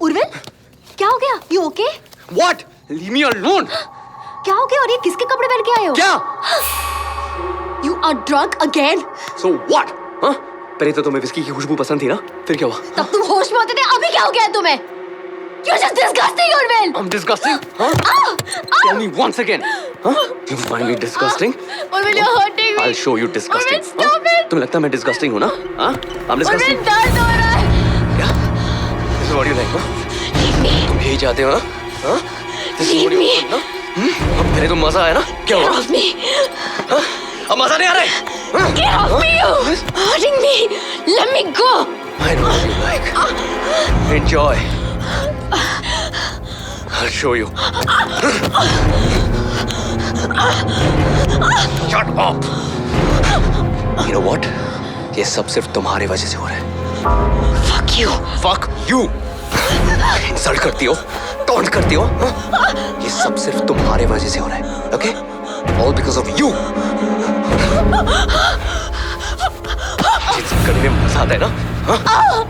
उर्विल, क्या हो गया? You okay? What? Leave me alone. क्या हो गया? और ये किसके कपड़े पहन के आए हो? क्या? You are drunk again? So what? हाँ? पहले तो तुम्हें विस्की की खुशबू पसंद थी ना? फिर क्या हुआ? तब तुम होश में होते थे, अभी क्या हो गया है तुम्हें? You're just disgusting, Urvil. I'm disgusting? Huh? Tell me once again. Huh? You find me disgusting? Urvil, you're hurting me. I'll show you disgusting. Urvil, stop it. तुम्हें लगता है मैं disgusting हूँ ना? हाँ? I'm disgusting. Urvil, दर्द हो रहा है. क्या? This is what you like, huh? Leave me. तुम यही चाहते हो ना? हाँ? This is what you want, ना? अब पहले तो मजा आया ना? क्या Get हुआ? off me. हाँ? अब मजा नहीं आ रहा है? हाँ? Get off me, you. Hurting me. Let me go. I know what you like. Enjoy. I'll show you. Shut up. You know what? ये सब सिर्फ तुम्हारे वजह से हो रहा है. Fuck you. Fuck you. Insult करती हो, टॉन्ट करती हो. हाँ? ये सब सिर्फ तुम्हारे वजह से हो रहा है. Okay? All because of you. ये सब करने में मजा आता है ना? हाँ?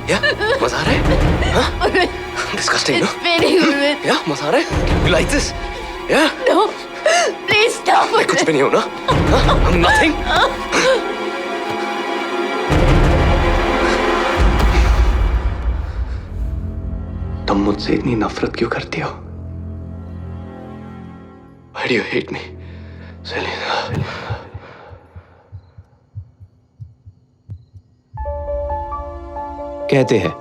क्या? मजा आ रहा है? हाँ? Disgusting, no? It's paining, Urvil. Yeah, मजा आ रहा है? You like this? Yeah? No. Please stop. मैं कुछ भी नहीं हूँ ना? हाँ? I'm nothing. तुम मुझसे इतनी नफरत क्यों करती हो? Why do you hate me, Selena? कहते हैं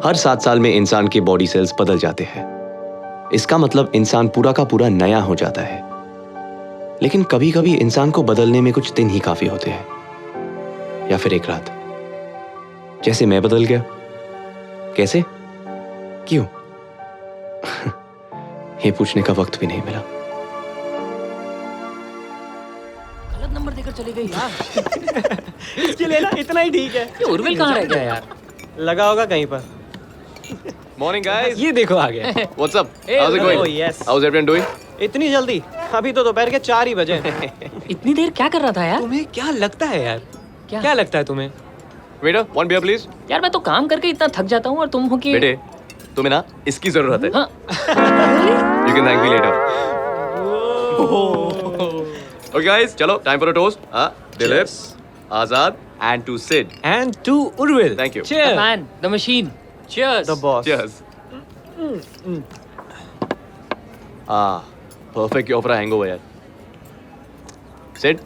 हर 7 साल में इंसान के बॉडी सेल्स बदल जाते हैं। इसका मतलब इंसान पूरा का पूरा नया हो जाता है। लेकिन कभी कभी इंसान को बदलने में कुछ दिन ही काफी होते हैं, या फिर एक रात, जैसे मैं बदल गया। कैसे, क्यों? ये पूछने का वक्त भी नहीं मिला। गलत नंबर देकर चली गई यार। इसके लिए ना इतना ही ठीक है। ये उर्विल कहाँ रह गया यार? लगा होगा कहीं पर। Morning, guys. ये देखो आ गया। What's up? Hey, How's it going? Oh, yes. How's everyone doing? इतनी जल्दी? अभी तो दोपहर के 4 ही बजे। इतनी देर क्या कर रहा था यार? तुम्हें क्या लगता है यार? क्या? क्या लगता है तुम्हें? Waiter, one beer, please. यार मैं तो काम करके इतना थक जाता हूँ और तुम हो कि बेटे, तुम्हें ना इसकी जरूरत है. हाँ। You can thank me later. Okay, guys, चलो, time for a toast. हाँ, Dilip, Azad, and to Sid. And to Urvil. Thank you. The Cheers. man, the machine. Cheers. The boss. Cheers. Perfect cure for a hangover, यार. Sid,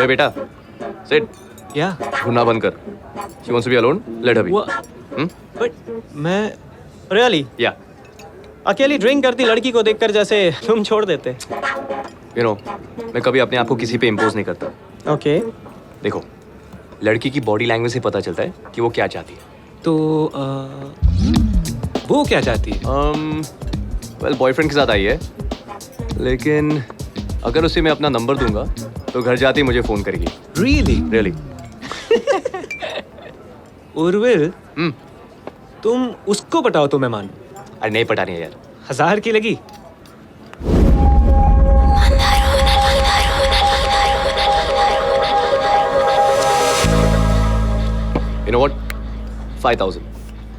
ओए बेटा, Sid, Yeah. ढूंढना बंद कर. She wants to be alone. Let her be. What? But मैं really Yeah. अकेली drink करती लड़की को देखकर जैसे तुम छोड़ देते। You know, मैं कभी अपने आप को किसी पे इम्पोज नहीं करता. Okay. देखो, लड़की की बॉडी लैंग्वेज से पता चलता है कि वो क्या चाहती है. तो वो क्या चाहती है? वेल, बॉयफ्रेंड के साथ आई है, लेकिन अगर उसे मैं अपना नंबर दूंगा तो घर जाते ही मुझे फोन करेगी. Really? रियली? उर्विल, तुम उसको पटाओ तो मैं मानूं। अरे नहीं पटानी है यार. 1000 की लगी? You know what? 5,000.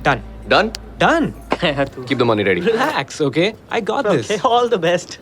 Done. Done? Done. यार तू Keep the money ready. Relax, okay? I got this. Okay, all the best.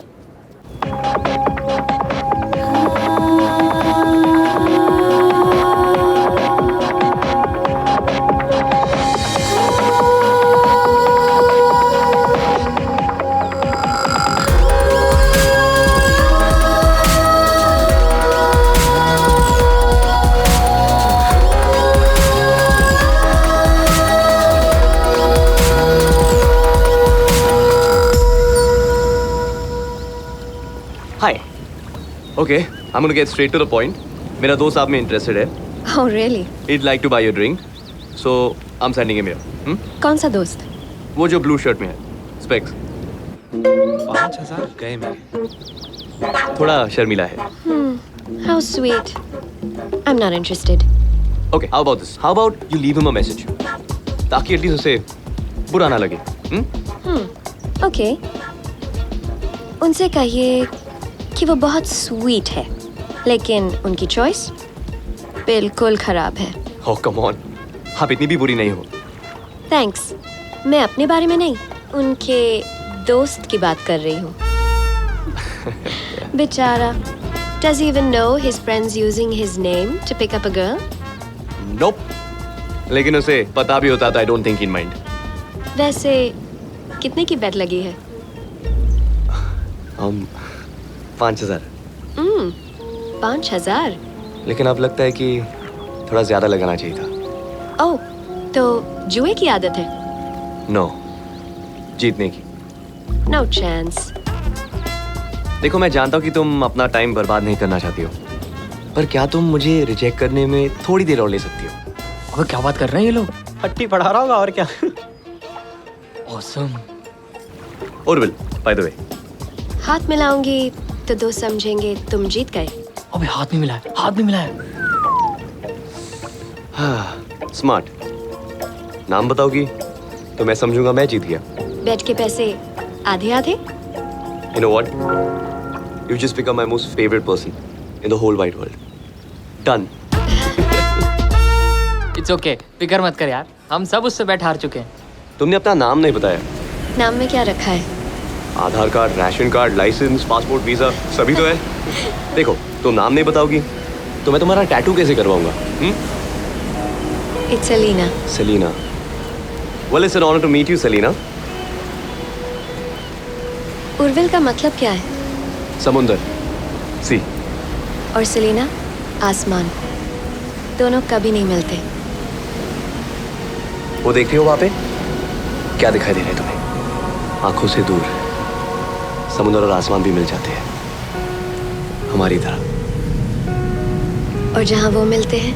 Hi. Okay, I'm gonna get straight to the point. मेरा दोस्त आप में interested है. Oh, really? He'd like to buy your drink, so I'm sending him here. कौन सा दोस्त? वो जो blue shirt में है, specs. 5000 गए मेरे। थोड़ा शर्मीला है. How sweet. I'm not interested. Okay, how about this? How about you leave him a message, ताकि at least उसे बुरा ना लगे. Okay. उनसे कहिए कि वो बहुत स्वीट है, लेकिन उनकी चॉइस बिल्कुल खराब है. Oh, come on. आप इतनी भी बुरी नहीं हो. थैंक्स। मैं अपने बारे में नहीं, उनके दोस्त की बात कर रही हूँ। बेचारा, does he even know his friends using his name to pick up a girl? Nope. लेकिन उसे पता भी होता तो I don't think he'd mind. वैसे कितने की बेट लगी है? 5,000. 5,000? लेकिन अब लगता है कि थोड़ा ज्यादा लगाना चाहिए था। ओह, तो जुए की आदत है? नो, जीतने की। No chance. देखो, मैं जानता हूँ कि तुम अपना टाइम बर्बाद नहीं करना चाहती हो, पर क्या तुम मुझे रिजेक्ट करने में थोड़ी देर और ले सकती हो? अबे क्या बात कर रहे हैं ये लोग? हट्टी पढ़ा रहा होगा और क्या। Awesome. उर्विल, बाय द वे, हाथ मिलाऊंगी तो दोस्त समझेंगे तुम जीत गए। अबे हाथ नहीं मिलाया, हाथ नहीं मिलाया। स्मार्ट। नाम बताओगी तो मैं समझूंगा मैं जीत गया। बेट के पैसे आधे आधे? You know what? You just become my most favorite person in the whole wide world. Done. It's okay, फिक्र मत कर यार, हम सब उससे बैठ हार चुके हैं। तुमने अपना नाम नहीं बताया। नाम में क्या रखा है? Aadhaar card, ration card, licence, passport, visa सभी तो है। देखो, तुम नाम नहीं बताओगी तो मैं तुम्हारा टैटू कैसे करवाऊंगा? It's Selena. Selena. Well, it's an honor to meet you, Selena. Urvil का मतलब क्या है? समुंदर, सी। और सेलिना आसमान। दोनों कभी नहीं मिलते। वो देख रही हो वहां पे? क्या दिखाई दे रहा है तुम्हें? आंखों से दूर समुद्र और आसमान भी मिल जाते हैं, हमारी तरह। और जहाँ वो मिलते हैं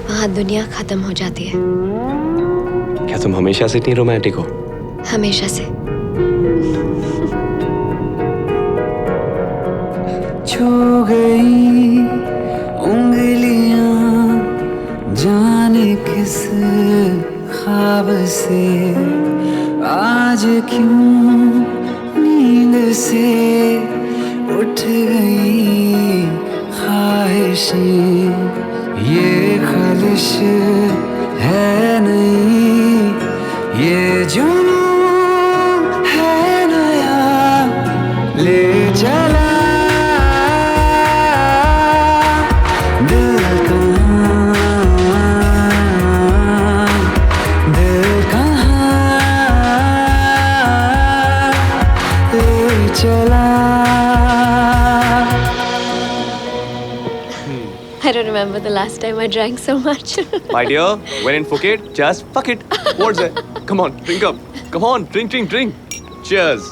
वहाँ दुनिया खत्म हो जाती है। क्या तुम हमेशा से इतनी रोमांटिक हो? हमेशा से। छू गई उंगलियां जाने किस ख्वाब से, आज क्यों नींद से उठ गई ख्वाहिशें। ये ख्वाहिश है नहीं, ये जुनून है नया, ले चला I don't remember the last time I drank so much. My dear, when in Phuket, just fuck it. What's that? Come on, drink up. Come on, drink, drink, drink. Cheers.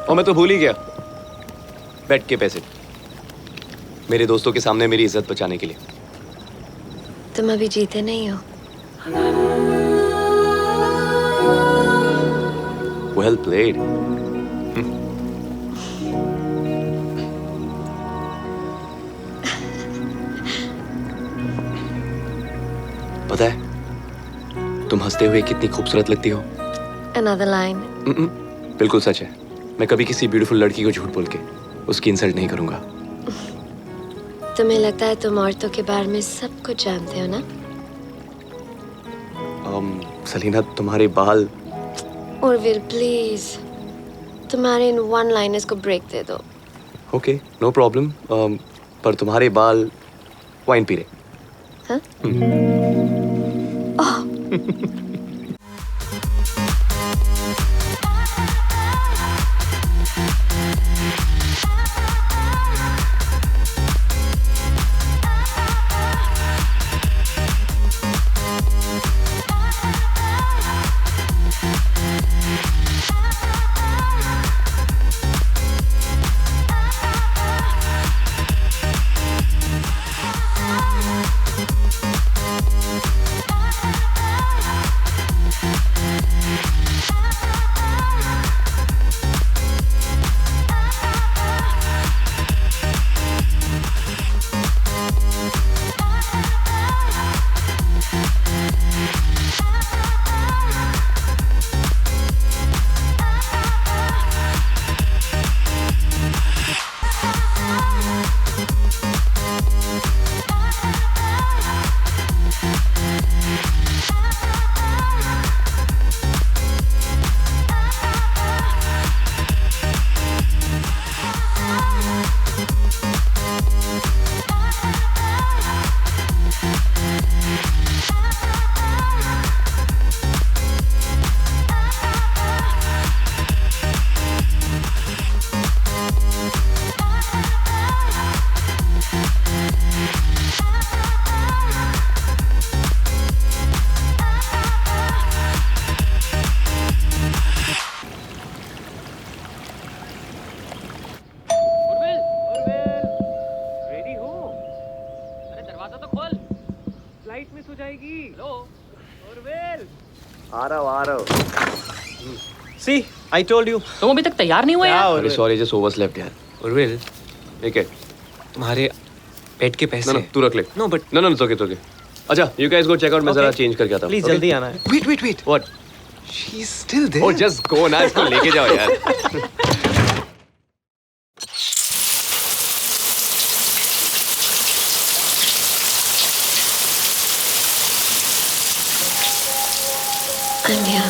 और मैं तो भूल ही गया, बेट के पैसे मेरे दोस्तों के सामने मेरी इज्जत बचाने के लिए। तुम अभी जीते नहीं हो। Well played. पता है, तुम हंसते हुए कितनी खूबसूरत लगती हो। Another line. बिल्कुल सच है। मैं कभी किसी ब्यूटीफुल लड़की को झूठ बोल के उसकी इंसल्ट नहीं करूंगा। तुम्हें लगता है तुम औरतों के बारे में सब कुछ जानते हो ना? सलीना, तुम्हारे बाल। उर्विल प्लीज, तुम्हारे इन वन लाइनर्स को ब्रेक दे दो। Okay, no problem. पर तुम्हारे बाल वाइन पी रहे। हाँ? रेडी हो? अरे दरवाजा तो खोल। फ्लाइट मिस हो जाएगी। हेलो। उर्विल, आ रहा हूँ सी आई टोल्ड यू। तुम अभी तक तैयार नहीं हुए यार। अरे सॉरी जस्ट ओवरस्लेप्ट यार। उर्विल, ठीक है। तुम्हारे पेट के पैसे। No, तू रख ले। No but No, it's okay. अच्छा, you guys go check out. मैं Okay. जरा चेंज करके आता हूँ। Please Okay? जल्दी आना है। wait What? she's still there Oh, just go ना, इसको लेके जाओ यार। अन्या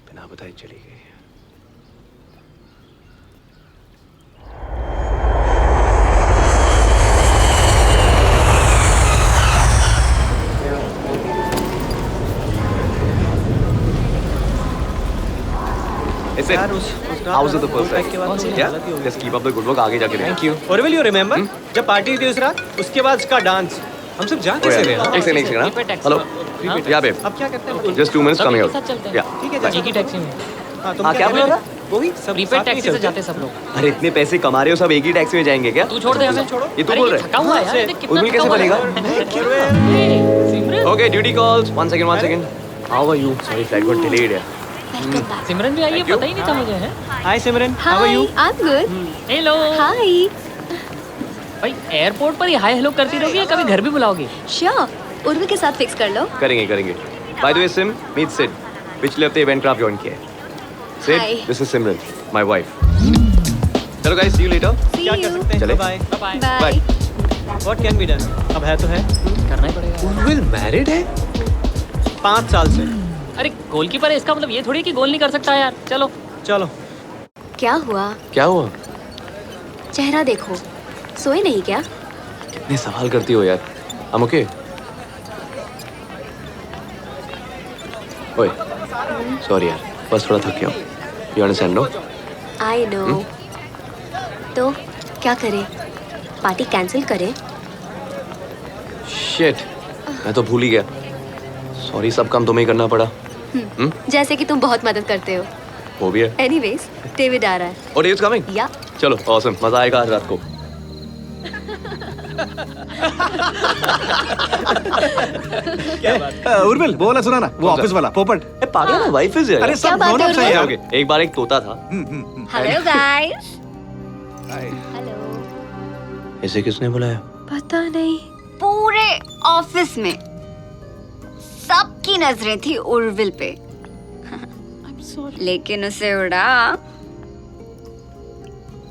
बिना बताए चली गई। Is it? यार उस How's it the first pack के बाद time? तो Yeah, हालत ही हो गई। just keep up the good work. आगे जाके thank you. Urvil, you remember जब पार्टी थी उस रात, उसके बाद उसका डांस, हम सब जा कैसे रहे? एक सेकंड Prepaid taxi हेलो में। हाँ? या बेब अब क्या करते हैं? जस्ट 2 minutes सब coming एक out साथ चलते हैं। या ठीक है, एक ही टैक्सी में। हाँ, तुम हाँ, क्या कह बोल रहे रहा हो? वही सब प्रीपेड साथ में ही टैक्सी से चलते जाते सब लोग। अरे इतने पैसे कमा रहे हो सब एक ही टैक्सी में जाएंगे क्या तू छोड़ दे हमें। छोड़ो। ये तू अरे बोल ये रहा थका हुआ है यार। से- देख कितना उर्विल कैसे थका हुआ बनेगा? है। ए, Simran. Okay duty calls 1 second how are you sorry flight got delayed है वेलकम बैक सिमरन भी आई है, Thank you. पता ही नहीं था मुझे है। Hi Simran, how are hi you? I am good hello. Hi भाई एयरपोर्ट पर ही हाय हेलो करती रहोगी या कभी घर भी बुलाओगी? श्योर उर्वी के साथ फिक्स कर लो करेंगे by the way Sim meet Sid पिछले हफ्ते इवेंट क्राफ्ट जॉइन किया है Hi. Sid this is Simran my wife चलो guys see you later see क्या कर यू सकते हैं? चले। Bye. Bye. Bye what can be done? अब है तो है। करना ही पड़ेगा। उर्विल मैरिड है 5 साल से। अरे गोलकीपर है, इसका मतलब ये थोड़ी है कि गोल नहीं कर सकता यार। चलो। चलो। क्या हुआ क्या हुआ चेहरा देखो सोए नहीं क्या कितने सवाल करती हो यार हम ओके ओए सॉरी यार बस थोड़ा थक गया हूं you understand no I know तो क्या करें पार्टी कैंसिल करें शिट मैं तो भूल ही गया सॉरी सब काम तुम्हें ही करना पड़ा जैसे कि तुम बहुत मदद करते हो वो भी है एनीवेज डेविड आ रहा है और डेविड कमिंग या चलो ऑसम मजा आएगा आज रात को उर्विल वो वाला सुना ना वो कौन सा? ऑफिस वाला पोपट ए पागल है वाइफ है अरे क्या सब बात है, grown-ups हैं उर्विल? यार ओके एक बार एक तोता था हेलो गाइस हेलो इसे किसने बुलाया पता नहीं पूरे ऑफिस में सबकी नजरें थी उर्विल पे लेकिन उसे उड़ा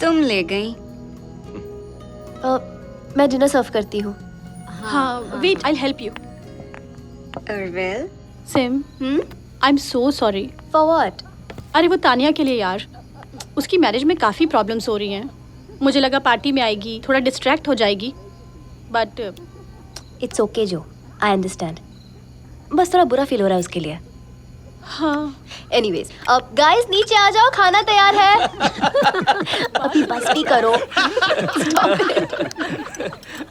तुम ले गई। मैं डिनर सर्व करती हूँ हाँ wait I help you Urvil Sim I am so sorry for what अरे वो तानिया के लिए यार उसकी मैरिज में काफ़ी प्रॉब्लम्स हो रही हैं मुझे लगा पार्टी में आएगी थोड़ा डिस्ट्रैक्ट हो जाएगी बट इट्स ओके जो आई अंडरस्टैंड बस थोड़ा बुरा फील हो रहा है उसके लिए हाँ एनीवेज अब गाइस नीचे आ जाओ खाना तैयार है अभी बस भी करो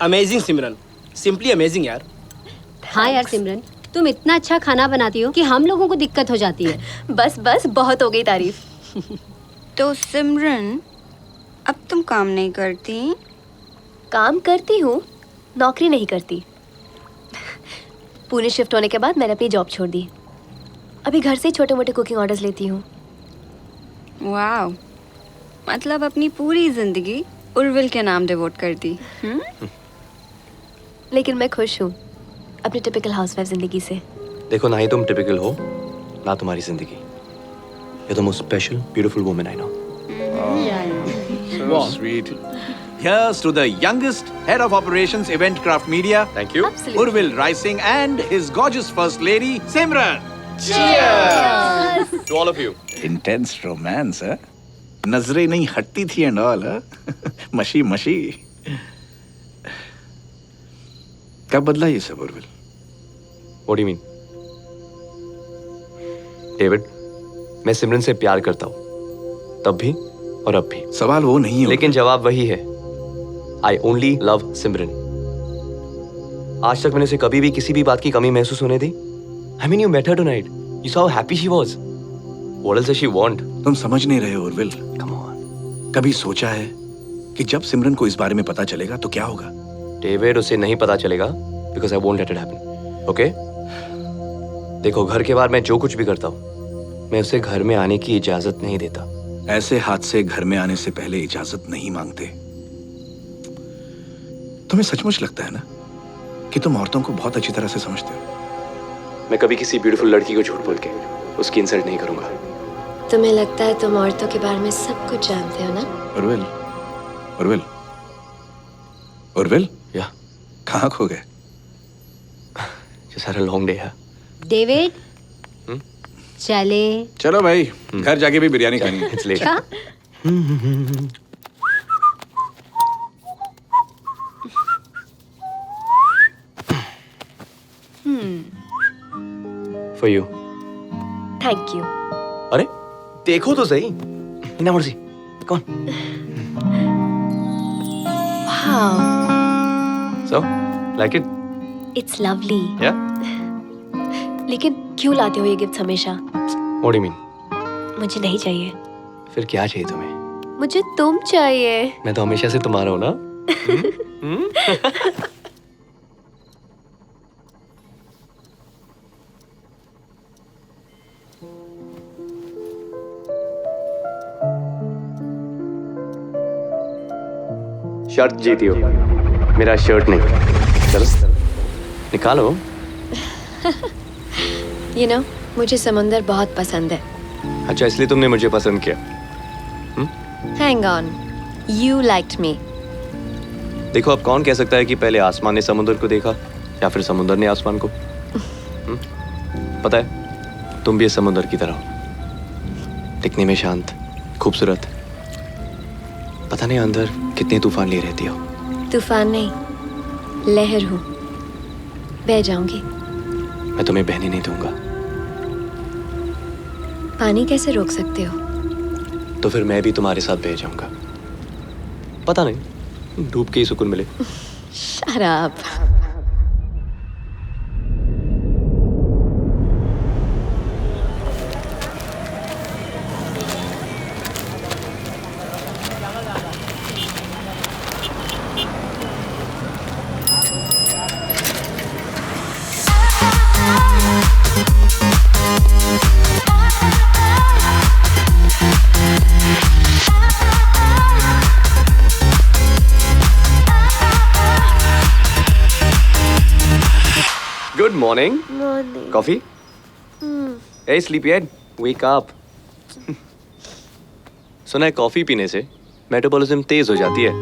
अमेजिंग सिमरन, सिंपली अमेजिंग यार। हाँ यार सिमरन तुम इतना अच्छा खाना बनाती हो कि हम लोगों को दिक्कत हो जाती है बस बस बहुत हो गई तारीफ तो सिमरन अब तुम काम नहीं करती? काम करती हूँ नौकरी नहीं करती पुणे शिफ्ट होने के बाद मैंने अपनी जॉब छोड़ दी अभी घर से छोटे मोटे कुकिंग ऑर्डर्स लेती हूँ वाह, मतलब अपनी पूरी जिंदगी उर्विल के नाम डिवोट कर दी। लेकिन मैं खुश हूँ अपनी टिपिकल हाउसवाइफ जिंदगी से देखो ना ही तुम टिपिकल हो ना तुम्हारी जिंदगी ये तो most special beautiful woman I know So sweet. Here's to the youngest head of operations Event Craft Media, Thank you. Urvil Rising, and his gorgeous first lady, Simran. To all of you. Intense romance, huh? नजरें नहीं हटती थी and all, huh? मशी मशी. कब बदला ये सब Urvil? What do you mean? David, मैं सिमरन से प्यार करता हूँ, तब भी और अब भी. सवाल वो नहीं है. लेकिन जवाब वही है. I only love सिमरन. आज तक मैंने उसे कभी भी किसी भी बात की कमी महसूस होने दी. I mean, you met her tonight. You saw how happy she was. What else does she want? तुम समझ नहीं रहे हो उर्विल. Come on. कभी सोचा है कि जब सिमरन को इस बारे में पता चलेगा तो क्या होगा? डेविड, उसे नहीं पता चलेगा because I won't let it happen. Okay? देखो, घर के बाहर मैं जो कुछ भी करता हूँ, मैं उसे घर में आने की इजाजत नहीं देता. ऐसे हादसे घर में आने से पहले इजाजत नहीं मांगते. तुम्हें सचमुच लगता है ना कि तुम औरतों को बहुत अच्छी तरह से समझते हो? मैं कभी किसी ब्यूटीफुल लड़की को झूठ बोल के उसकी इंसल्ट नहीं करूंगा. तुम्हें लगता है तुम औरतों के बारे में सब कुछ जानते हो ना? उर्विल, उर्विल, उर्विल, या कहाँ खो गए? Just had a long day. David चले. चलो भाई, घर जाके भी बिरयानी खानी है. It's late. क्या? For you. Thank you. अरे देखो तो सही. इना मर्जी. कौन? Wow, So, like it? It's lovely. Yeah? लेकिन क्यों लाते हो ये गिफ्ट हमेशा? What do you mean? मुझे नहीं चाहिए. फिर क्या चाहिए तुम्हें? मुझे तुम चाहिए. मैं तो हमेशा से तुम्हारा हूँ ना. शर्ट जीती हो, मेरा शर्ट नहीं. चलो निकालो. You know, मुझे समुंदर बहुत पसंद है. अच्छा, इसलिए तुमने मुझे पसंद किया. Hang on, you liked me. देखो, अब कौन कह सकता है कि पहले आसमान ने समुद्र को देखा या फिर समुद्र ने आसमान को? पता है, तुम भी इस समुद्र की तरह हो, दिखने में शांत, खूबसूरत. पता नहीं अंदर कितने तूफान लिए रहती हो. तूफान नहीं, लहर हूँ. बह जाऊंगी. मैं तुम्हें बहने नहीं दूंगा. पानी कैसे रोक सकते हो? तो फिर मैं भी तुम्हारे साथ बह जाऊंगा. पता नहीं, डूब के ही सुकून मिले. Shut up. Good morning. Morning. Coffee? Hey, sleepyhead, wake up. सुना है कॉफी पीने से मेटाबॉलिज्म तेज हो जाती है.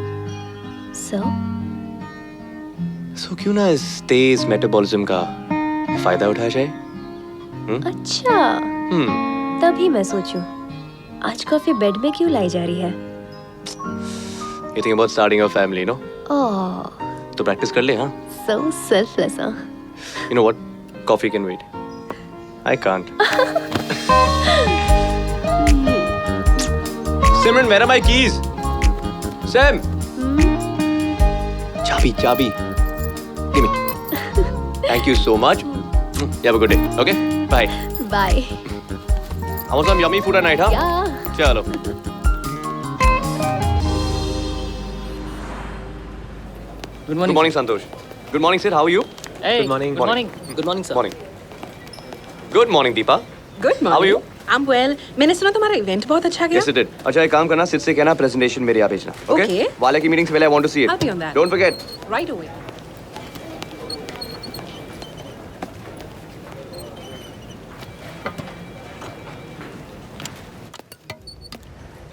So क्यों ना इस तेज मेटाबॉलिज्म का फायदा उठाया जाए? अच्छा, तभी मैं सोचूं, आज कॉफी बेड में क्यों लाई जा रही है? You think about starting a family, no? Oh, तो प्रैक्टिस कर ले, हाँ? so selfless, huh? You know what? Coffee can wait. I can't. Simran, where are my keys? Sam! Chabi. Give me. Thank you so much. You have a good day. Okay? Bye. Bye. I want some yummy food at night, huh? Yeah. Chalo. Good morning. Good morning, Santosh. Good morning, Sid. How are you? Hey, Good morning. Good morning. Good morning, sir. Morning. Good morning, Deepa. Good How are you? I'm well. मैंने सुना तुम्हारा event बहुत अच्छा गया. Yes, it did. अच्छा, एक काम करना, सिद से कहना प्रेजेंटेशन मेरे यहाँ भेजना. Okay. वाले की मीटिंग से पहले I want to see it. I'll be on that. Don't forget. Right away.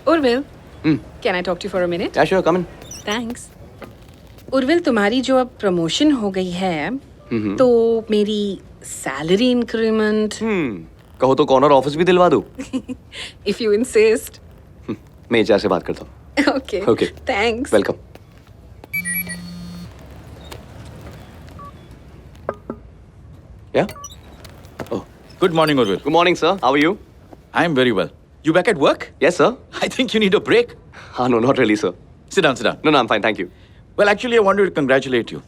Urvil, can I talk to you for a minute? Yeah, sure, come in. Thanks. Urvil, तुम्हारी जो अब प्रमोशन हो गई है तो मेरी सैलरी इंक्रीमेंट कहो तो कॉर्नर ऑफिस भी दिलवा दूं। If you insist. मैं एचआर से बात करता हूँ। Okay okay, thanks. वेलकम। या oh, Good morning, Urvil. Good morning sir, how are you? I'm very well. You back at work? Yes sir. I think you need a break. हाँ, no not really sir. Sit down, sit down. No no, I am fine, thank you. Well, actually, I wanted to congratulate you.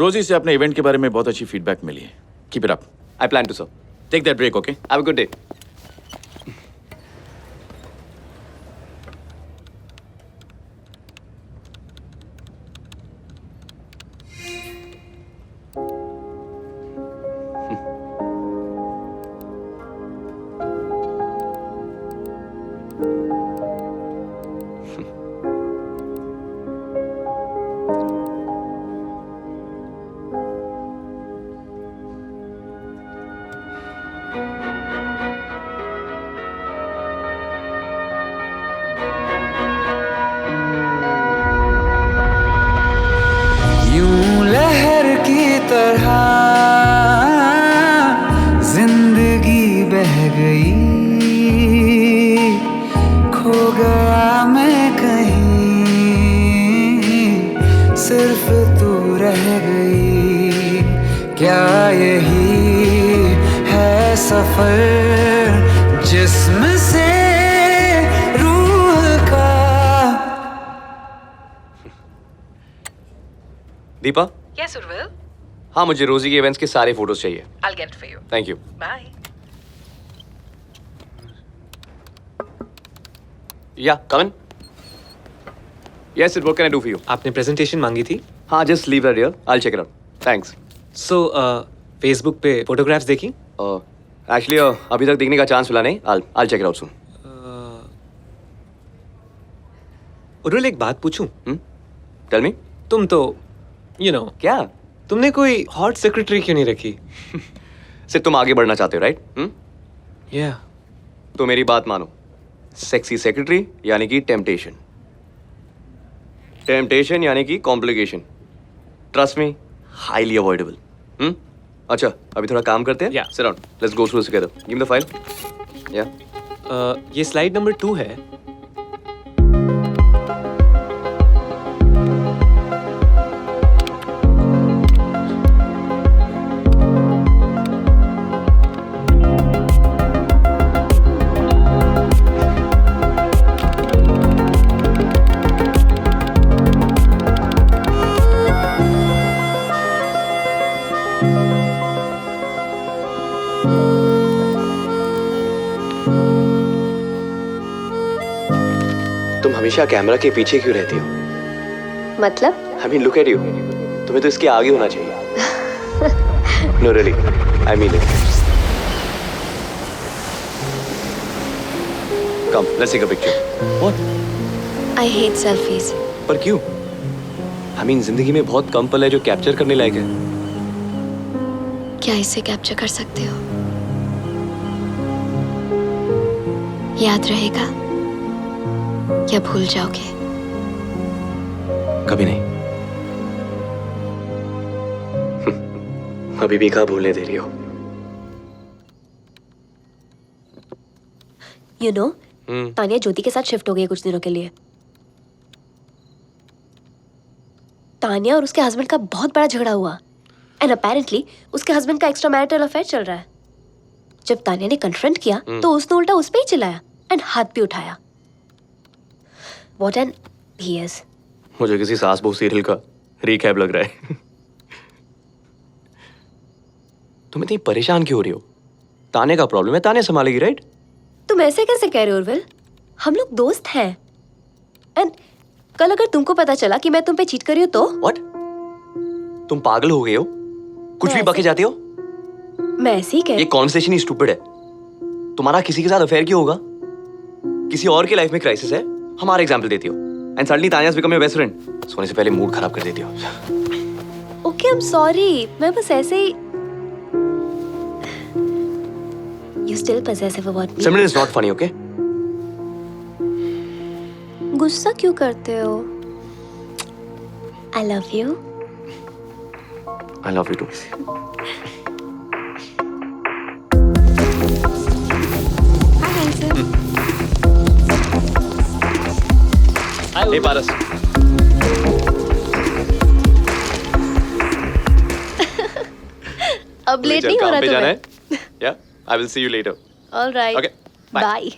रोजी से अपने event के बारे में बहुत अच्छी feedback मिली है. Keep it up. I plan to sir. Take that break, okay? Have a good day. यूं लहर की तरह जिंदगी बह गई, खो गया मैं कहीं, सिर्फ तू रह गई। क्या यही है सफर जिस्म से रूह का? दीपा, यस उर्विल, हाँ मुझे रोजी के इवेंट्स के सारे फोटोज चाहिए। I will get it for you. Thank you. Bye. Yeah come in. Yes, what can I do for you? आपने प्रेजेंटेशन मांगी थी? हाँ, just leave that here, I will check it out. Thanks. So Facebook पे photographs देखी? Actually अभी तक देखने का चांस मिला नहीं। I check it out soon. Urvil, एक बात पूछूं? Tell me. तुम तो क्या तुमने कोई हॉट सेक्रेटरी क्यों नहीं रखी? सिर्फ तुम आगे बढ़ना चाहते हो, राइट? या तो मेरी बात मानो, सेक्सी सेक्रेटरी यानी कि टेम्पटेशन, टेम्पटेशन यानी कि complication. Trust me, highly avoidable. अच्छा, अभी थोड़ा काम करते हैं। Yeah. Sit down, let's go through this together. Give me the file. या ये स्लाइड नंबर 2 है। तुम हमेशा कैमरा के पीछे क्यों रहती हो? मतलब? I mean look at you, तुम्हें तो इसके आगे होना चाहिए। No really, I mean it. Come, let's take a picture. What? I hate selfies. पर क्यों? आई मीन जिंदगी में बहुत कम पल है जो कैप्चर करने लायक है। क्या इसे कैप्चर कर सकते हो? याद रहेगा या भूल जाओगे? कभी नहीं। अभी भी कहाँ भूलने दे रही हो? यू नो, तानिया ज्योति के साथ शिफ्ट हो गई कुछ दिनों के लिए। तानिया और उसके हस्बैंड का बहुत बड़ा झगड़ा हुआ एंड अपेरेंटली उसके हस्बैंड का एक्स्ट्रा मैरिटल अफेयर चल रहा है। जब तानिया ने कन्फ्रंट किया तो उसने उल्टा उस पे ही चिल्लाया एंड हाथ भी उठाया। What an he is. मुझे किसी सास बहू सीरियल का रिकैप लग रहा है। तुम इतनी परेशान क्यों हो रही हो? ताने का प्रॉब्लम है, ताने संभालेगी, राइट? तुम ऐसे कैसे कह रहे हो उर्विल? हम लोग दोस्त हैं। एंड कल अगर तुमको पता चला कि मैं तुम पे चीट कर रही हूँ तो? What? तुम पागल हो गए हो? कुछ भी बके जाते हो? मैं ऐसे ही कह ये कॉन्वर्सेशन ही स्टूपिड है। तुम्हारा किसी के साथ अफेयर क्यों होगा? किसी और की लाइफ में क्राइसिस है, हमारा एग्जाम्पल देती हो and suddenly Tania become your best friend. सोने से पहले मूड खराब कर देती हो। Okay, I am sorry. मैं बस ऐसे ही। You still possessive about me. Simran is not funny, okay? गुस्सा क्यों करते हो? I love you. I love you too. Hey Paras, अब लेट नहीं हो रहा जाना है? तुम्हें? Yeah I will see you later. All right, Okay, bye. Bye.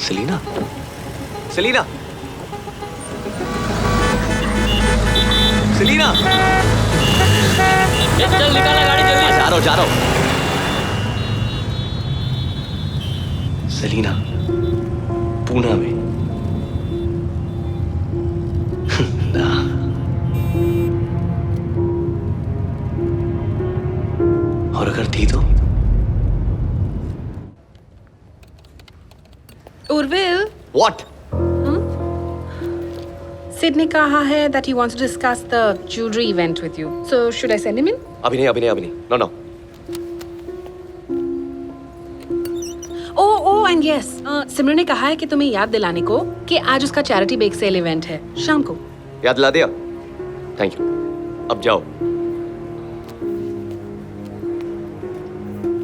Selina, Selina, Selina, चल निकाला गाड़ी जल्दी। जा रहा हूं। सेलिना, पूना में। ना, और अगर थी तो? उर्विल, What? Sid ने कहा है that he wants to discuss the jewelry event with you. So should I send him in? अभी नहीं। No. Oh, and yes. सिमरन ने कहा है कि तुम्हें याद दिलाने को कि आज उसका चैरिटी बेक सेल इवेंट है शाम को। याद दिला दिया? Thank you. अब जाओ।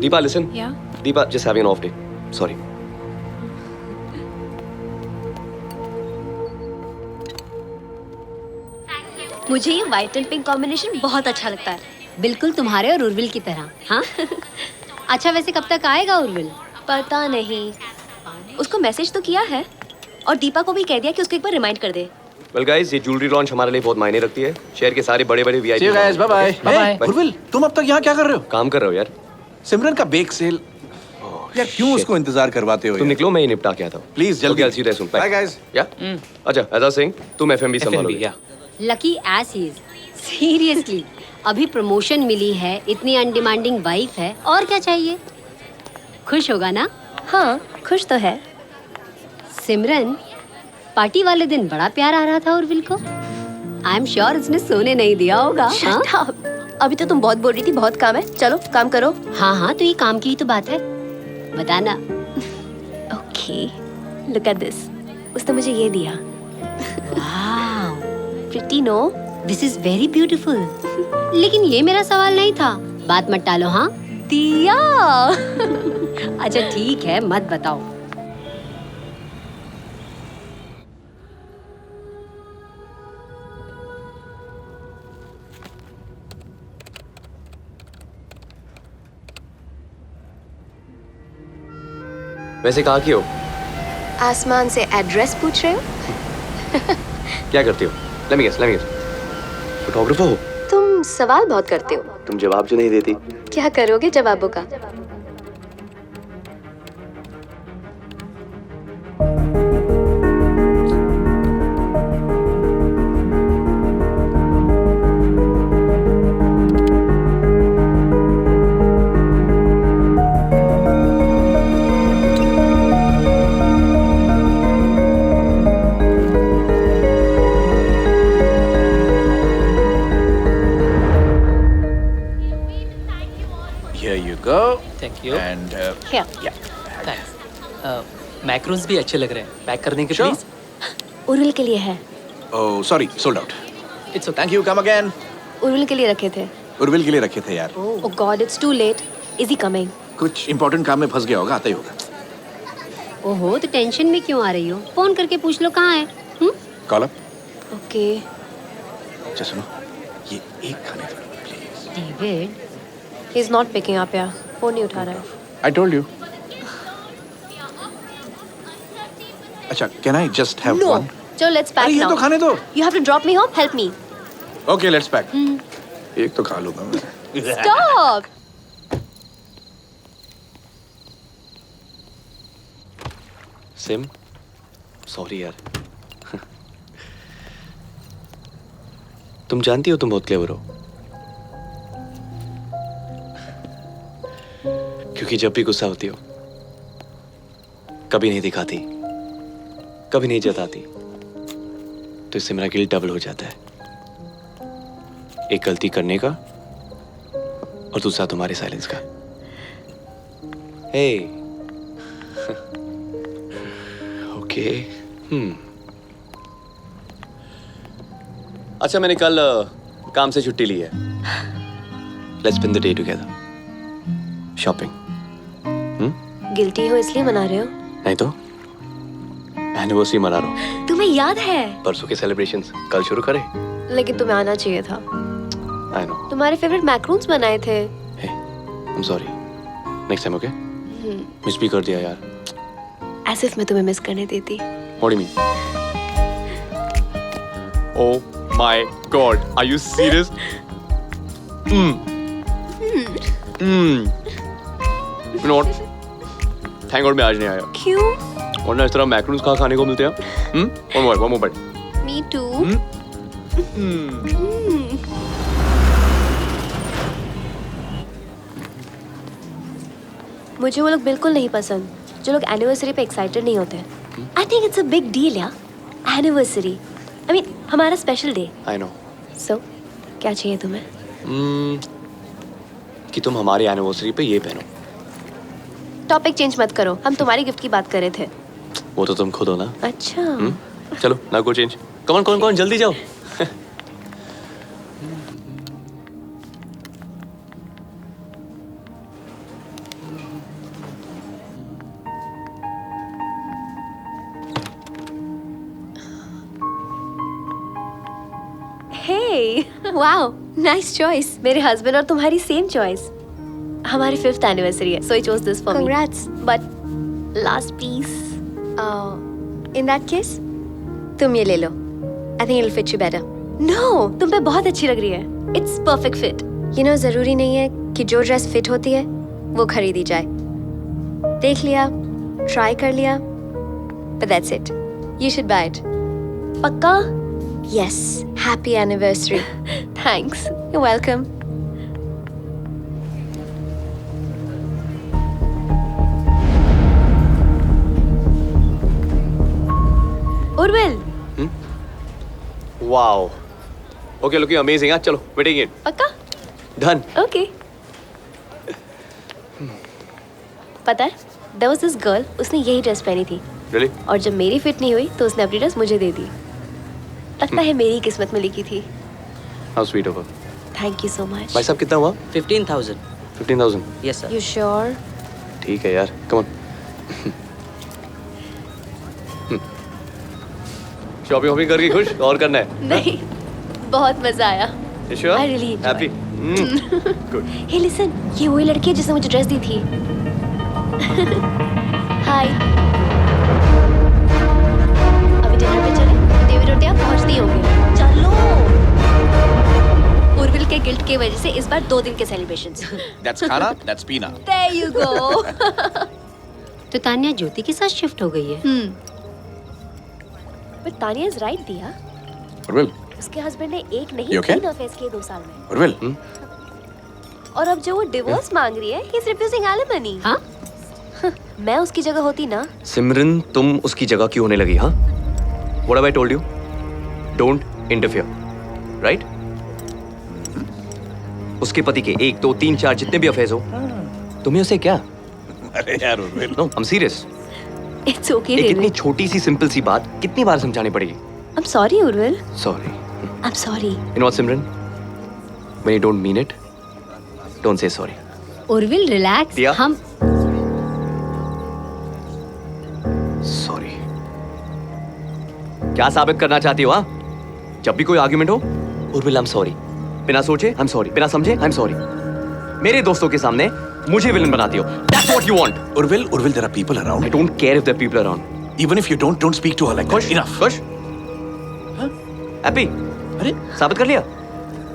Deepa, listen. Yeah. Deepa, just having an off day. Sorry. मुझे ये व्हाइट एंड पिंक कॉम्बिनेशन बहुत अच्छा लगता है। बिल्कुल तुम्हारे और उर्विल की तरह। हाँ। अच्छा, वैसे कब तक आएगा उर्विल? पता नहीं, उसको मैसेज तो किया है और दीपा को भी कह दिया कि उसको एक बार रिमाइंड कर दे। Well guys, ये ज्वेलरी लॉन्च हमारे लिए बहुत मायने रखती है। शहर के सारे बड़े-बड़े VIP। See you guys, bye bye. Bye-bye. Urvil, तुम अब तक यहाँ क्या कर रहे हो? काम कर रहे हो यार। सिमरन का बेक सेल। यार क्यों उसको इंतजार करवाते हो? तुम निकलो, मैं ये निपटा के आता हूँ। Please, जल्दी। Okay, I'll see you soon. Bye. Bye guys. Yeah? अच्छा, as I was saying, तुम FMB संभालोगे। या lucky S he is. Seriously, अभी प्रमोशन मिली है, इतनी अनडिमांडिंग वाइफ है, और क्या चाहिए? खुश होगा ना? हाँ, खुश तो है। सिमरन, पार्टी वाले दिन बड़ा प्यार आ रहा था उर्विल को। आई एम श्योर उसने सोने नहीं दिया होगा। हाँ? Shut up. अभी तो तुम बहुत बोल रही थी बहुत काम है, चलो काम करो। हाँ, तो ये काम की ही तो बात है। बताना। Okay, look at this. उसने मुझे ये दिया। Wow, pretty no? This is very beautiful. लेकिन ये मेरा सवाल नहीं था। बात मत टालो। हाँ दिया। अच्छा ठीक है, मत बताओ। वैसे कहाँ की हो? आसमान से एड्रेस पूछ रहे हो? क्या करती हो? Let me guess. फोटोग्राफर हो? तुम सवाल बहुत करते हो। तुम जवाब जो नहीं देती। क्या करोगे जवाबों का? Here you go. Thank you. And क्या? थैंक्स। मैक्रोन्स भी अच्छे लग रहे हैं। पैक कर देंगे Sure. प्लीज? उर्विल के लिए है। oh sorry, sold out. It's okay. Thank you. Come again. Urvil के लिए रखे थे। उर्विल के लिए रखे थे यार। Oh god, it's too late. Is he coming? कुछ इंपॉर्टेंट काम में फंस गया होगा, आता ही होगा। ओहो, तो टेंशन में क्यों आ रही हो? फोन करके पूछ लो कहाँ है। Call up. ओके। अच्छा सुनो, ये एक खाने दो please. David, he is not picking up यार, फोन नहीं उठा रहा है। I told you. अच्छा, can I just have no, one? चलो लेट्स पैक अरे ये नाउ। तो खाने दो। You have to drop me home, help me. Okay, let's pack. एक तो खा लूंगा मैं। स्टॉप। सिम, सॉरी यार। तुम जानती हो तुम बहुत क्लेवर हो। क्योंकि जब भी गुस्सा होती हो, कभी नहीं दिखाती, कभी नहीं जताती, तो इससे मेरा गिल्ट डबल हो जाता है। एक गलती करने का और दूसरा तुम्हारे साइलेंस का। हे ओके। अच्छा, मैंने कल काम से छुट्टी ली है। Let's spend the day together. Shopping. Guilty हो इसलिए मना रहे हो? नहीं तो एनिवर्सरी मना रहा हूँ। तुम्हें याद है? परसों के सेलिब्रेशंस कल शुरू करें। लेकिन तुम्हें आना चाहिए था। I know. तुम्हारे फेवरेट मैक्रून्स बनाए थे। Hey I am sorry. Next time okay? Miss भी कर दिया यार। एज इफ मैं तुम्हें मिस करने देती। What do you mean? Oh my god, are you serious? You know what? Thank God मैं आज नहीं आया। क्यों? वरना इस तरह मैक्रोन्स कहाँ खाने को मिलते हैं? One more bite. Me too. मुझे वो लोग बिल्कुल नहीं पसंद जो लोग एनिवर्सरी पे एक्साइटेड नहीं होते। I think it's a big deal या एनिवर्सरी। आई मीन हमारा स्पेशल डे। I know. सो क्या चाहिए तुम्हें? कि तुम हमारी एनिवर्सरी पे ये पहनो। टॉपिक चेंज मत करो, हम तुम्हारी गिफ्ट की बात कर रहे थे। वो तो तुम खुद हो ना। अच्छा। चलो ना गो चेंज। कौन जल्दी जाओ। हे वाओ, नाइस चॉइस। मेरे हस्बैंड और तुम्हारी सेम चॉइस। हमारी 5th एनिवर्सरी है, so I chose this for me. Congrats. But last piece. In that case, तुम ये ले लो. I think it'll fit you better. No, तुम पे बहुत अच्छी लग रही है. It's perfect fit. You know, जरूरी नहीं है कि जो ड्रेस फिट होती है वो खरीदी जाए. देख लिया, ट्राई कर लिया, but that's it. You should buy it. पक्का? Yes. Happy anniversary. Thanks. You're welcome. Urvil. Wow. Okay, looking amazing. चलो, वेटिंग इट। पक्का? डन। ओके। पता है, there was this girl, उसने यही ड्रेस पहनी थी। Really? और जब मेरी फिट नहीं हुई तो उसने अपनी ड्रेस मुझे दे दी। लगता है मेरी किस्मत में लिखी थी। How sweet of her. Thank you so much. भाई साहब कितना हुआ? 15,000। 15,000। Yes sir। You sure? ठीक है यार, कम ऑन। शॉपिंग करके खुश और करना है? नहीं, बहुत मजा आया। You sure? I really enjoyed. Happy? Good. Hey listen, ये वही लड़की है जिसने मुझे ड्रेस दी थी। हाय। अभी डिनर पे चले? डेविड और टिया पहुंचते ही होंगे। चलो। उर्विल के गिल्ट की वजह से इस बार 2 दिन के सेलिब्रेशंस। That's खाना, that's पीना. There you go. तो तान्या ज्योति के साथ शिफ्ट हो गई है। But Tanya is right, दिया। उर्विल, उसके हस्बैंड ने एक नहीं You okay? 3 अफेयर्स किए 2 साल में। उर्विल. और अब जो वो डिवोर्स मांग रही है, he is refusing alimony. हाँ? मैं उसकी जगह होती ना। सिमरन, तुम उसकी जगह क्यों होने लगी? हाँ? What have I told you? Don't interfere, right? उसके पति के 1, 2, 3, 4 जितने भी अफेयर्स हो, तुम्हें उसे क्या? अरे यार Urvil. No, I'm serious. It's okay, एक इतनी David. छोटी सी सिंपल सी बात कितनी बार समझानी पड़ेगी? I'm sorry, Urvil. Sorry. I'm sorry. You know what, Simran? When you don't mean it, don't say sorry. Urvil relax. दिया? हम Sorry. क्या साबित करना चाहती हो? हाँ? जब भी कोई आर्गुमेंट हो, उर्विल, I'm sorry. बिना सोचे, I'm sorry. बिना समझे, I'm sorry. मेरे दोस्तों के सामने मुझे विलन बनाती हो. That's what you want. Urvil, there are people around. I don't care if there are people around. Even if you don't speak to her like that. Enough. खुश? हैप्पी? अरे साबित कर लिया?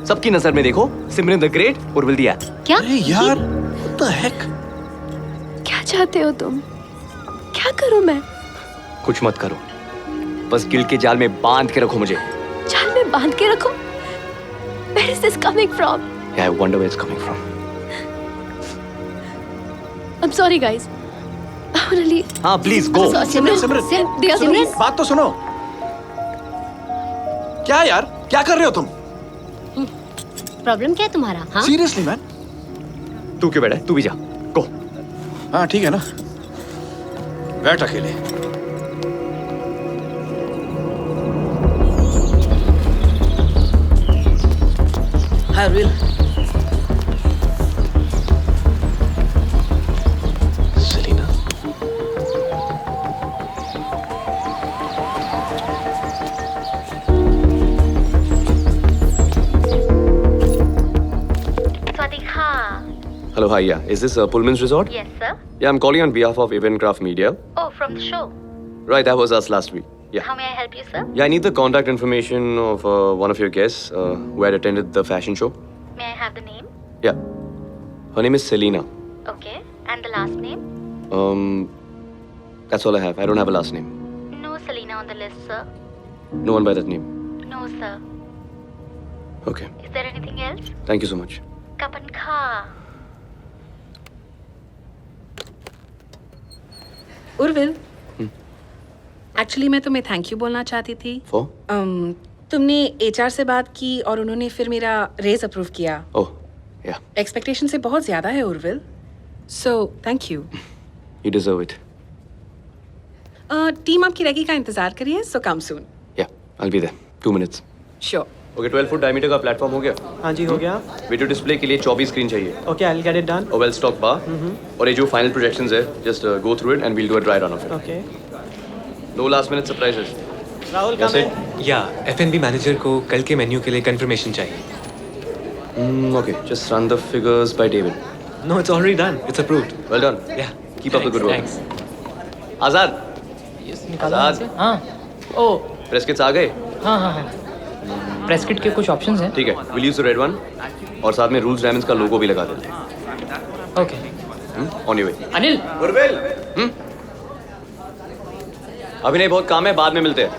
सबकी नजर में देखो, सिमरन द ग्रेट, उर्विल दिया। क्या? अरे यार, what the heck? क्या चाहते हो तुम? क्या करूं मैं? कुछ मत करो, बस गिल्ट के जाल में बांध के रखो मुझे। जाल में बांध के रखो? Where is this coming from? Yeah, I wonder where it's coming from. I'm sorry, guys. I wanna leave. हाँ, please go. Simran, Dear, please. बात तो सुनो. क्या यार, क्या कर रहे हो तुम? प्रॉब्लम क्या है तुम्हारा? हाँ सीरियसली मैन। तू क्यों बैठा है? तू भी जा, गो। हाँ ठीक है ना, बैठ अकेले। Hi Urvil. Selina, hello, hi, yeah. Is this Pullman's Resort? Yes, sir. Yeah, I'm calling on behalf of Eventcraft Media. Oh, from the show. Right, that was us last week. Yeah. How may I help you, sir? Yeah, I need the contact information of one of your guests who had attended the fashion show. May I have the name? Yeah. Her name is Selena. Okay. And the last name? That's all I have. I don't have a last name. No Selena on the list, sir. No one by that name. No, sir. Okay. Is there anything else? Thank you so much. Kapan Kha. Urvil, actually मैं तुम्हें thank you बोलना चाहती थी। For? तुमने HR से बात की और उन्होंने फिर मेरा रेज अप्रूव किया। Oh, yeah. एक्सपेक्टेशन से बहुत ज्यादा है Urvil, so thank you. You deserve it. Team आपकी रेगी का इंतजार करिए, सो कम सून। Yeah, I'll be there. 2 minutes. Sure. Okay, 12 foot diameter का प्लेटफॉर्म हो गया। हाँ जी हो गया। वीडियो डिस्प्ले के लिए 24 स्क्रीन चाहिए। Okay, I will get it done. और वेल स्टॉक बार। और ये जो फाइनल प्रोजेक्शंस है, just go through it and we'll do a dry run of it. Okay. No last minute surprises. Rahul Yes, come है? या एफएनबी manager को कल के मेन्यू के लिए कंफर्मेशन चाहिए। Okay, just run the figures by David. No it's already done, it's approved. Well done. Yeah Keep up the good work. Thanks. Azad, Azad, हाँ ओ प्रेस किट्स आ गए? हाँ हाँ हाँ प्रेस किट के कुछ ऑप्शंस हैं। ठीक है, we'll use the red one और साथ में रूल्स डायमंड्स का लोगो भी लगा देते हैं। Okay. On your way. Anil, Gurbil, अभी नहीं, बहुत काम है, बाद में मिलते हैं।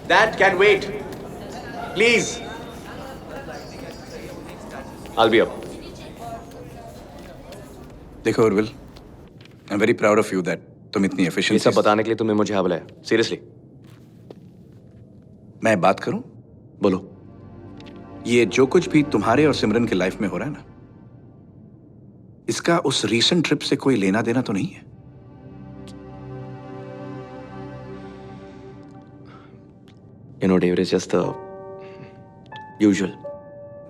That can wait. Please. I'll be up. देखो Urvil, I am very proud of you that तुम इतनी ये एफिशिएंट। सब बताने के लिए तुमने मुझे यहाँ बुलाया। सीरियसली। मैं बात करूं? बोलो। ये जो कुछ भी तुम्हारे और सिमरन के लाइफ में हो रहा है ना, इसका उस रीसेंट ट्रिप से कोई लेना देना तो नहीं है? You know, David, it's just the usual.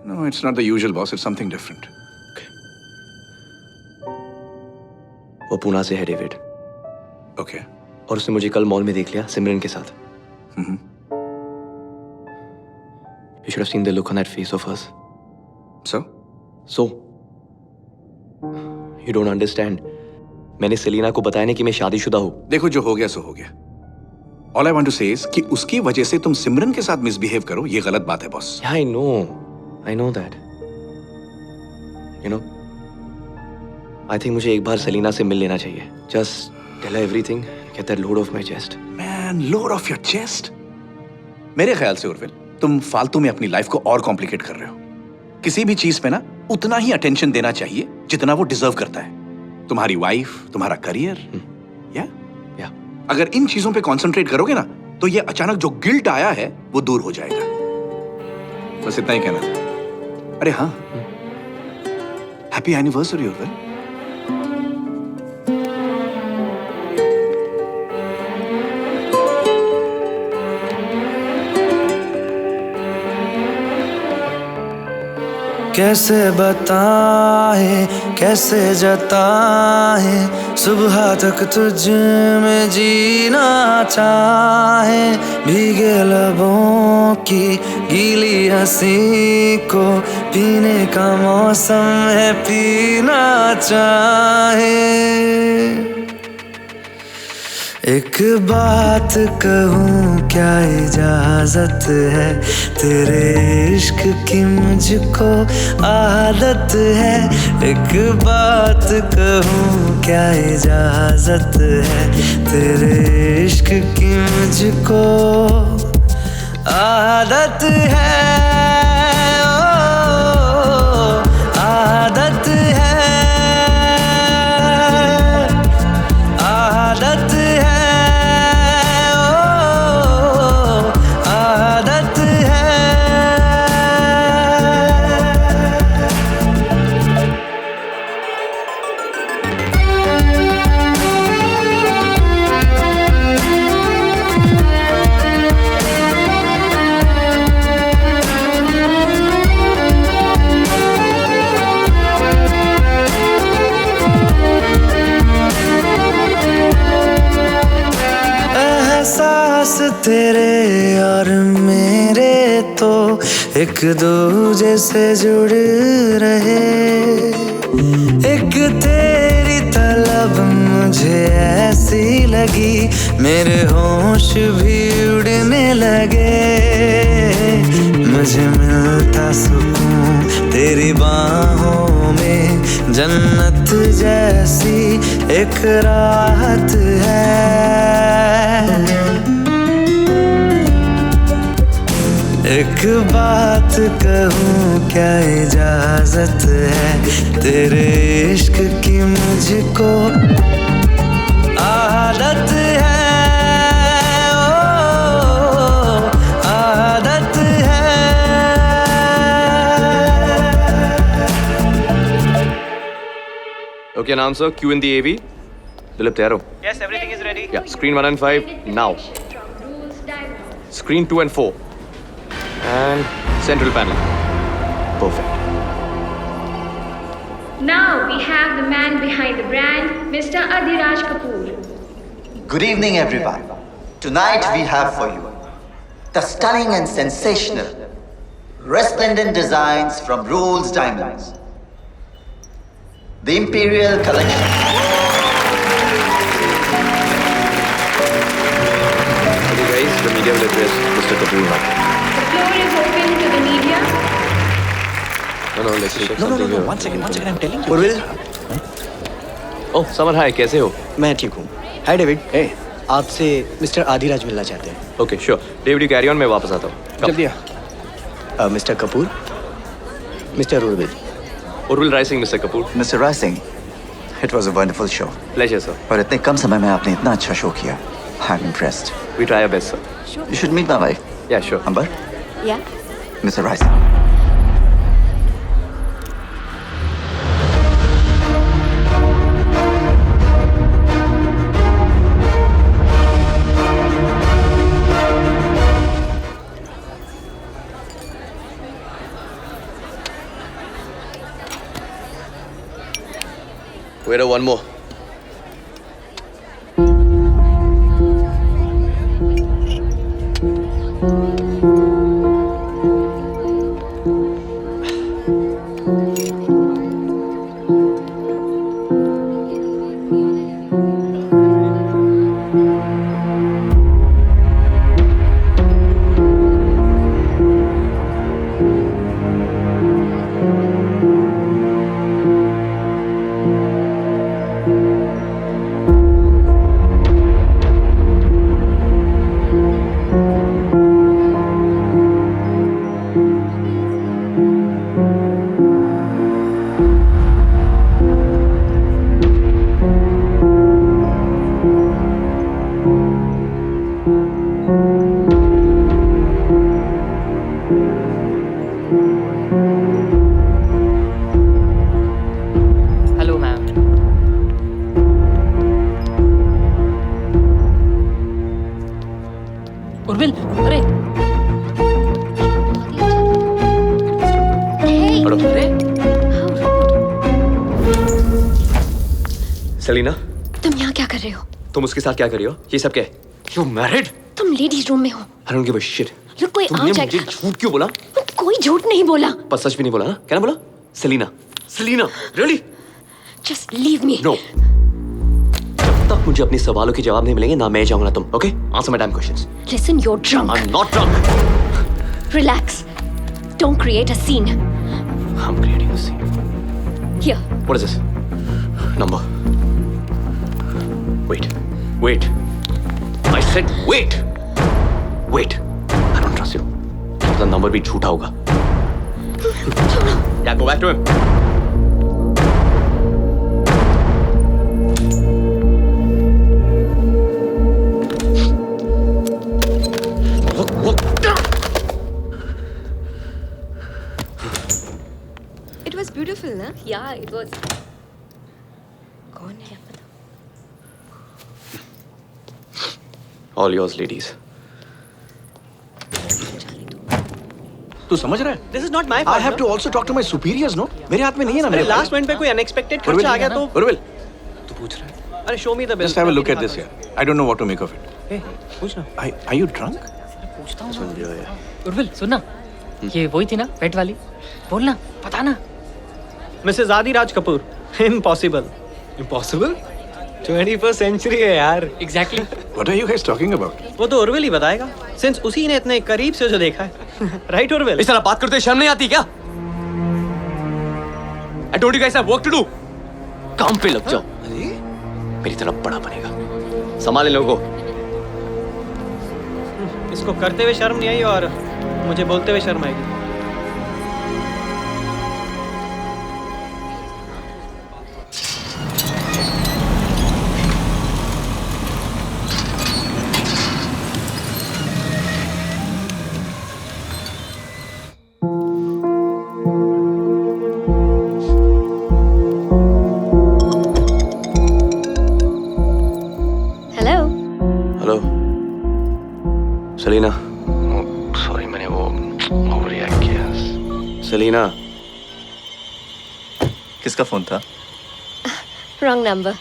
No, it's not the usual, boss. It's something different. वो पूना से है, डेविड। Okay. और उसने मुझे कल मॉल में देख लिया सिमरन के साथ। You should have seen the look on that face of hers. So? You don't understand. मैंने सेलिना को बताया नहीं कि मैं शादीशुदा हूँ। देखो, जो हो गया सो हो गया। All I want to say is कि उसकी वजह से तुम सिमरन के साथ मिसबिहेव करो, ये गलत बात है, boss. Yeah, I know that. You know, I think मुझे एक बार सेलिना से मिल लेना चाहिए। Just tell her everything, get that load off my chest. Man, load off your chest. मेरे ख्याल से उर्विल, तुम फालतू में अपनी लाइफ को और कॉम्प्लिकेट कर रहे हो। किसी भी चीज पे ना उतना ही अटेंशन देना चाहिए जितना वो डिजर्व करता है। तुम्हारी वाइफ, तुम्हारा करियर, या अगर इन चीजों पे कंसंट्रेट करोगे ना, तो ये अचानक जो गिल्ट आया है वो दूर हो जाएगा। बस इतना ही कहना था। अरे हाँ, हैप्पी एनिवर्सरी उर्विल। कैसे बताए, कैसे जताए, सुबह तक तुझ में जीना चाहे। भीगे लबों की गीली हंसी को पीने का मौसम है, पीना चाहे। एक बात कहूँ, क्या इजाजत है? तेरे इश्क की मुझको आदत है। एक बात कहूँ, क्या इजाजत है? तेरे इश्क की मुझको आदत है। ओ, आदत है, आदत है। आदत है। तेरे और मेरे तो एक दूजे से जुड़ रहे, एक तेरी तलब मुझे ऐसी लगी, मेरे होश भी उड़ने लगे। मुझे मिलता सुकून तेरी बाहों में, जन्नत जैसी एक राहत है। एक बात कहूँ क्या इजाजत है, तेरे इश्क की मुझको आदत है, ओ आदत है। Okay, announcer, cue in the AV. Dilip, tayar ho? Yes, everything is ready. Yeah, screen 1 and 5, now. Screen 2 and 4. And central panel. Perfect. Now we have the man behind the brand, Mr. Adhiraj Kapoor. Good evening, everyone. Tonight we have for you the stunning and sensational, resplendent designs from Rolls Diamonds. The Imperial Collection. Okay guys, the media will address Mr. Kapoor now. The floor is open to the media. No, let's check No, something here. one second, I'm telling you. Urvil, Oh, Samar, hi, कैसे हो? मैं ठीक हूँ। Hi David, आपसे mister Adiraj मिलना चाहते हैं। Okay, sure. David, you carry on, मैं वापस आता हूँ. Come. जल्दी आ। Mister Kapoor, mister Urvil. Urvil Rising, Mr. Kapoor. Mr. Rising, it was a wonderful show. Pleasure, sir. और इतने कम समय में आपने इतना अच्छा शो किया. I'm impressed. We try our best, sir. You should meet my wife. Yeah, sure. Amber, Yeah. Mr. Rising. Wait, one more. Hello ma'am. Urvil, अरे हटो। अरे सेलिना, तुम यहाँ क्या कर रहे हो? तुम उसके साथ क्या कर रही हो? ये सब क्या है? You married? तुम लेडीज रूम में हो। I don't give a shit. लोग कोई आ तुमने जाएगा। मुझे झूठ क्यों बोला? कोई झूठ नहीं बोला। पर सच भी नहीं बोला ना? क्या ना बोला? Selina, Selina, really? Just leave me. No. जब तक मुझे अपने सवालों के जवाब नहीं मिलेंगे ना मैं जाऊंगा ना तुम. Okay? Answer my damn questions. Listen, you're drunk. I'm not drunk. Relax. Don't create a scene. I'm creating a scene. Here. What is this? Number. Wait. I said wait. Wait. I don't trust you. The number भी झूठा होगा. Yeah, go back to him. Look. It was beautiful, ना? Yeah, it was. कौन है? All yours, ladies. तू समझ रहा है? This is not my I fault. have to also talk to my superiors, no? मेरे हाथ में नहीं है ना अरे मेरे लास्ट मिनट पे कोई अनएक्सपेक्टेड खर्चा आ गया तो उर्विल, अरे show me the just have a look at this here. I don't know what to make of it. पूछना। Are you drunk? पूछता हूँ उर्विल, सुनना, ये वही थी ना पेट वाली, बोलना, पता ना। Mrs Adiraj Kapoor. Impossible. Impossible? 21st century है यार। Exactly. What are you guys talking about? वो तो उर्विल ही बताएगा, सिंस उसी ने इतने करीब से जो देखा है। राइट उर्विल? इस तरह बात करते शर्म नहीं आती क्या? I told you guys I have work to do. काम पे लग जाओ। मेरी तरफ बड़ा बनेगा। संभाले लोगों को। इसको करते हुए शर्म नहीं आई और मुझे बोलते हुए शर्म आएगी। हेलो। Hello Selina. सॉरी, मैंने वो ओवररिएक्ट किया। सेलिना। किसका फोन था? Wrong number.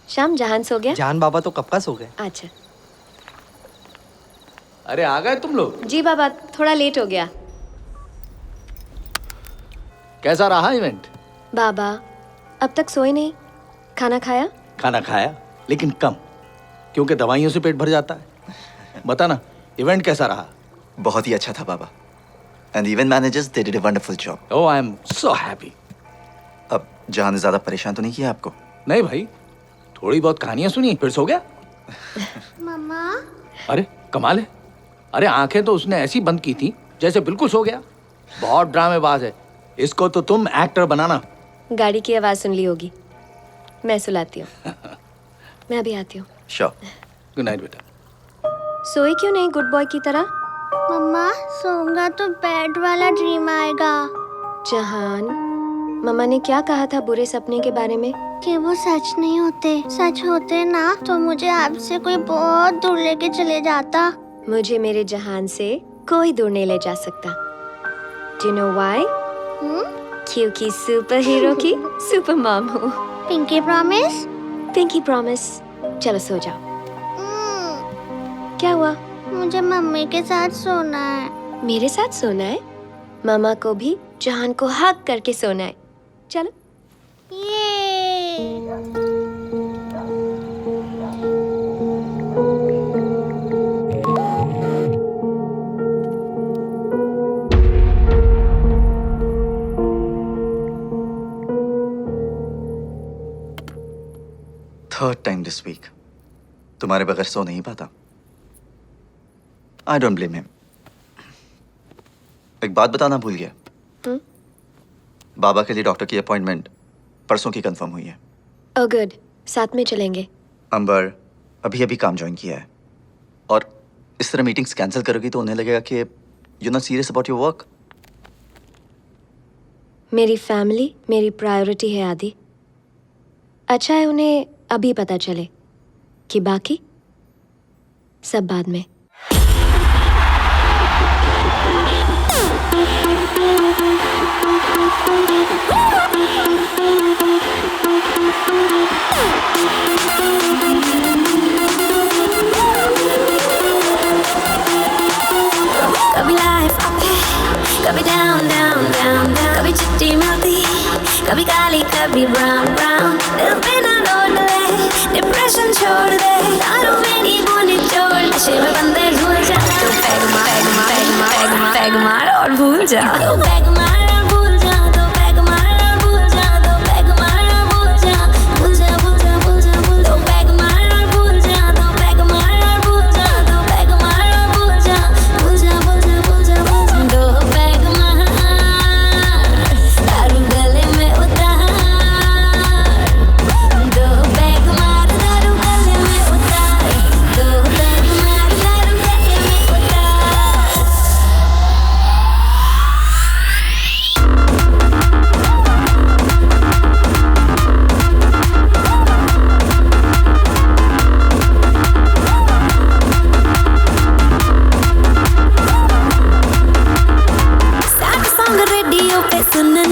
शाम जहान सो गया? जान बाबा तो कब का सो गए। अच्छा। अरे आ गए तुम लोग? जी बाबा, थोड़ा लेट हो गया। कैसा रहा इवेंट? बाबा अब तक सोए नहीं। खाना खाया? खाना खाया, लेकिन कम, क्योंकि दवाइयों से पेट भर जाता है। बता ना, इवेंट कैसा रहा? बहुत ही अच्छा था बाबा। And event managers they did a wonderful job. Oh, I am so happy. अब जहां ने ज्यादा परेशान तो नहीं किया आपको? नहीं भाई, थोड़ी बहुत कहानियां सुनी फिर सो गया। मम्मा। अरे कमाल है। अरे आंखें तो उसने ऐसी बंद की थी जैसे बिल्कुल सो गया। बहुत ड्रामेबाज है। इसको तो तुम एक्टर बनाना। गाड़ी की आवाज सुन ली होगी, मैं सुलाती हूँ। मैं अभी आती हूँ। श्योर। गुड नाइट बेटा। सोए क्यों नहीं गुड बॉय की तरह? मम्मा, सोऊंगा तो बैड वाला ड्रीम आएगा। जहान, मम्मा ने क्या कहा था बुरे सपने के बारे में? कि वो सच नहीं होते। सच होते ना तो मुझे आपसे कोई बहुत दूर लेके चले जाता। मुझे मेरे जहान से कोई दूर नहीं ले जा सकता। Do you know why? क्योंकि सुपर हीरो की सुपर मॉम हूँ। Pinky promise? Pinky promise. चलो सो जाओ। क्या हुआ? मुझे मम्मी के साथ सोना है। मेरे साथ सोना है? मामा को भी जहान को हग करके सोना है। चलो। थर्ड टाइम दिस वीक तुम्हारे बगैर सो नहीं पाता। I don't blame him. एक बात बताना भूल गया। बाबा के लिए डॉक्टर की अपॉइंटमेंट परसों की कंफर्म हुई है। ओह गुड, साथ में चलेंगे। अंबर अभी अभी काम ज्वाइन किया है और इस तरह मीटिंग्स कैंसिल करोगी तो उन्हें लगेगा कि you not serious about your work. मेरी फैमिली मेरी प्रायोरिटी है आदि। अच्छा है उन्हें अभी पता चले कि बाकी सब बाद में। कभी लाइफ अप है, कभी डाउन डाउन डाउन डाउन, कभी चिट्टी मिलती, कभी काली कभी ब्राउन ब्राउन। दिल पे ना लौट ले, डिप्रेशन छोड़ दे, दारू में नहीं बोने छोड़, नशे में बंदे भूल जा। तो पैग मार पैग मार पैग मार पैग मार और भूल जा। तो पैग मार और भूल जा। तो पैग मार और भूल जा। तो पैग मार और भूल जा। भूल जा भूल जा भूल जा भूल। तो पैग मार और भूल जा। तो पैग मार और भूल जा। तो पैग मार और भूल जा। भूल जा भूल जा भूल जा भूल जा। दो पैग मार, दारू गले में उतार। दो पैग मार, दारू गले में उतार। दो पैग मार, दारू गले में उतार।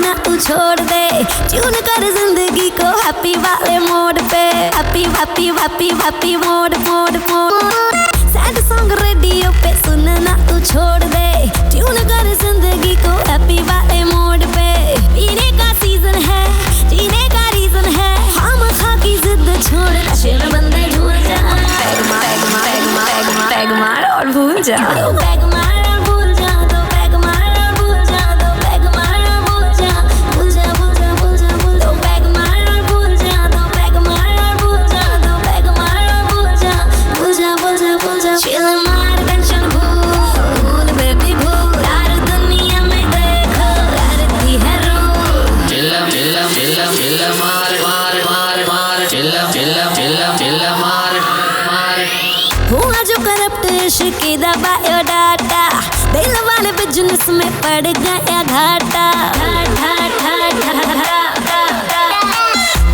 ना तू छोड़ दे, ट्यून कर जिंदगी को हैप्पी वाले मोड पे, happy happy happy happy mode mode mode. Sad song radio पे सुनना तू छोड़ दे, ट्यून कर जिंदगी को हैप्पी वाले मोड पे। पीने का सीजन है, जीने का रीजन है, हम खा की जिद छोड़, नशे में बंदे झूल जा। पैग मार पैग मार पैग मार पैग मार और भूल जा, पैग मार और भूल जा, तो पैग मार और भूल जा, तो पैग मार और भूल जा, भूल जा भूल जा भूल जा भूल, तो पैग मार और भूल जा, तो पैग मार और भूल जा, तो पैग मार और भूल जा, भूल जा भूल जा भूल जा। चिल मार टेंशन भूल बेबी भूल, यार दुनिया में देखो करती है rule. Chill chill chill chill मार मार मार मार, चिल चिल चिल चिल मार मार। हुआ जो करप्ट इश्क दा बायोडाटा, दिल वाले बिजनेस में पड़ गया घाटा।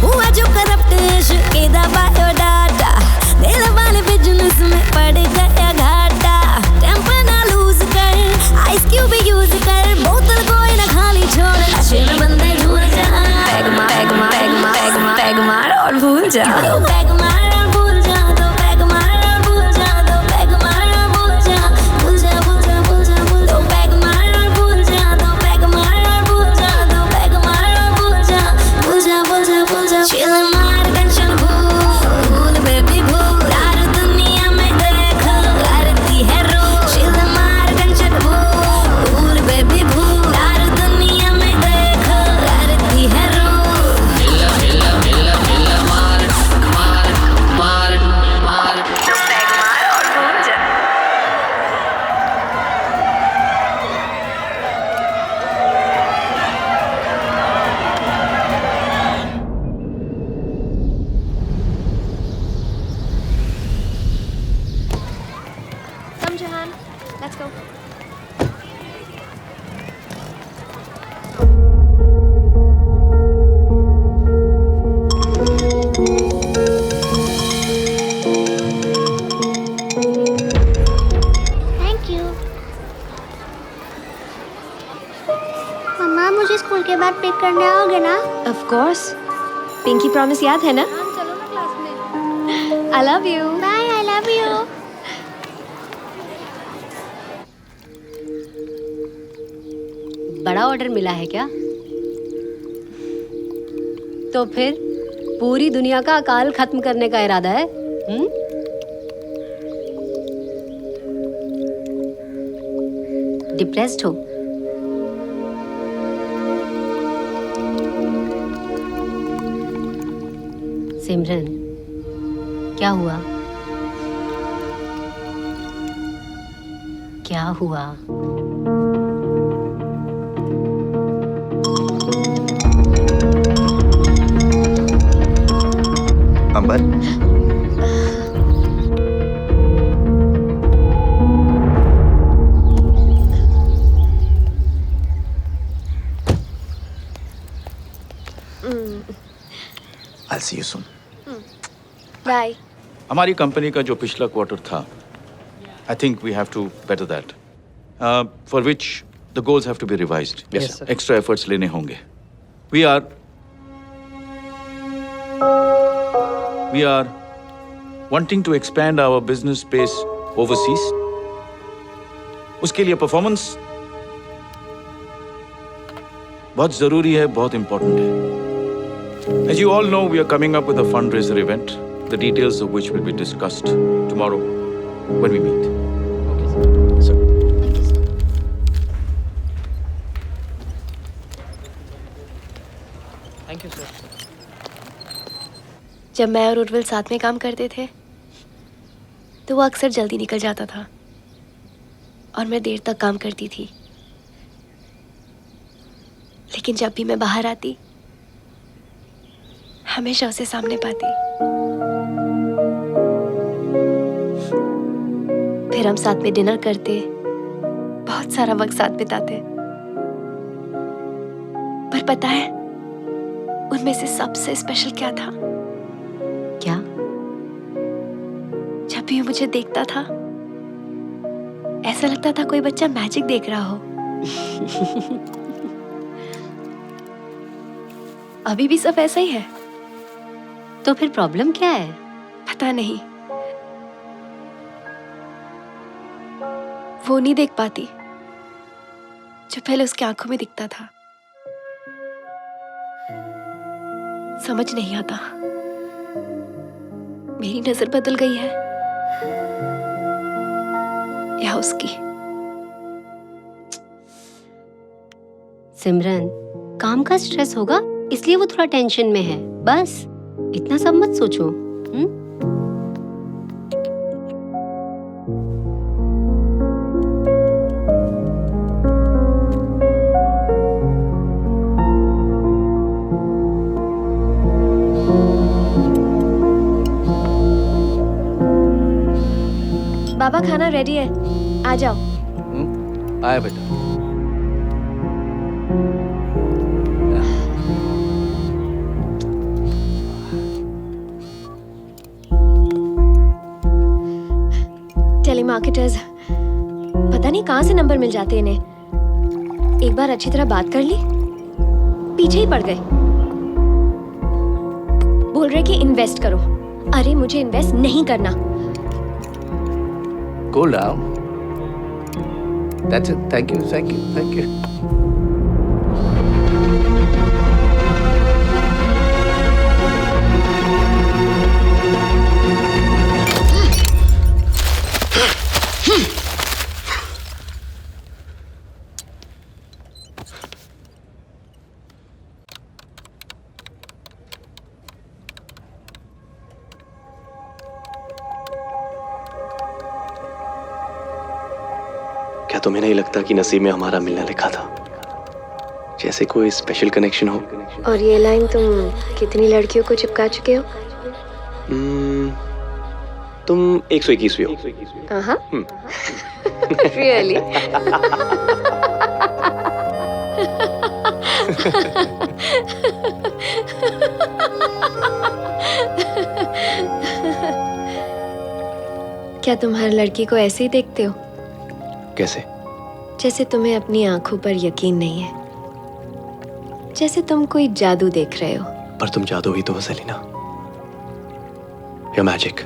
हुआ जो करप्ट इश्क दा बायोडाटा, दिल वाले बिजनेस में पड़ गया घाटा। टेम्पर ना लूज कर, आइस क्यूब यूज कर, बोतल कोई ना खाली छोड़, नशे में बंदे झूल जा। पैग मार पैग मार पैग मार पैग मार पैग मार और भूल जा, तो पैग मार और भूल जा, तो पैग मार और भूल जा, तो पैग मार और भूल जा, भूल जा भूल जा भूल जा भूल, तो पैग मार और भूल जा, तो पैग मार और भूल जा, तो पैग मार और भूल जा, भूल जा भूल जा भूल जा। चिल मार टेंशन भूल बेबी भूल, यार दुनिया में देखो करती है रूल। चिल मार टेंशन भूल बेबी भूल, यार दुनिया में देखो करती है rule. Chill chill chill chill मार मार मार मार, तो पैग मार और भूल जा। Come, Jahan. Let's go. Thank you. मम्मा मुझे स्कूल के बाद पिक करने आओगे ना? Of course. पिंकी प्रॉमिस याद है ना? चलो ना क्लास में। I love you. Bye, I love you. बड़ा ऑर्डर मिला है क्या? तो फिर पूरी दुनिया का अकाल खत्म करने का इरादा है? डिप्रेस्ड हो? सिमरन, क्या हुआ? क्या हुआ? अंबर, I'll see you soon. Bye. हमारी कंपनी का जो पिछला क्वार्टर था, I think we have to better that, for which the goals have to be revised. Yes, sir. Extra efforts लेने होंगे. We are wanting to expand our business space overseas. उसके लिए performance बहुत जरूरी है, बहुत इंपॉर्टेंट है. As you all know, we are coming up with a fundraiser event, the details of which will be discussed tomorrow when we meet. Okay, sir. Thank you, sir. जब मैं और उर्विल साथ में काम करते थे तो वो अक्सर जल्दी निकल जाता था और मैं देर तक काम करती थी, लेकिन जब भी मैं बाहर आती हमेशा उसे सामने पाती। फिर हम साथ में डिनर करते, बहुत सारा वक्त साथ बिताते। पर पता है उनमें से सबसे स्पेशल क्या था? क्या? जब भी वो मुझे देखता था ऐसा लगता था कोई बच्चा मैजिक देख रहा हो। अभी भी सब ऐसा ही है। तो फिर प्रॉब्लम क्या है? पता नहीं, वो नहीं देख पाती जो पहले उसकी आंखों में दिखता था। समझ नहीं आता, मेरी नजर बदल गई है या उसकी। सिमरन, काम का स्ट्रेस होगा इसलिए वो थोड़ा टेंशन में है, बस इतना सब मत सोचो। बाबा खाना रेडी है, आ जाओ। आया बेटा। टेलीमार्केटर्स, पता नहीं कहां से नंबर मिल जाते इन्हें। एक बार अच्छी तरह बात कर ली, पीछे ही पड़ गए। बोल रहे कि इन्वेस्ट करो। अरे मुझे इन्वेस्ट नहीं करना। Cool down. That's it. Thank you. Thank you. Thank you. क्या तुम्हें नहीं लगता कि नसीब में हमारा मिलना लिखा था? जैसे कोई स्पेशल कनेक्शन हो। और ये लाइन तुम कितनी लड़कियों को चिपका चुके हो? तुम 121वीं हो। Really? क्या तुम हर लड़की को ऐसे ही देखते हो? कैसे? जैसे तुम्हें अपनी आंखों पर यकीन नहीं है, जैसे तुम कोई जादू देख रहे हो। पर तुम जादू ही तो हो सेलिना, या मैजिक।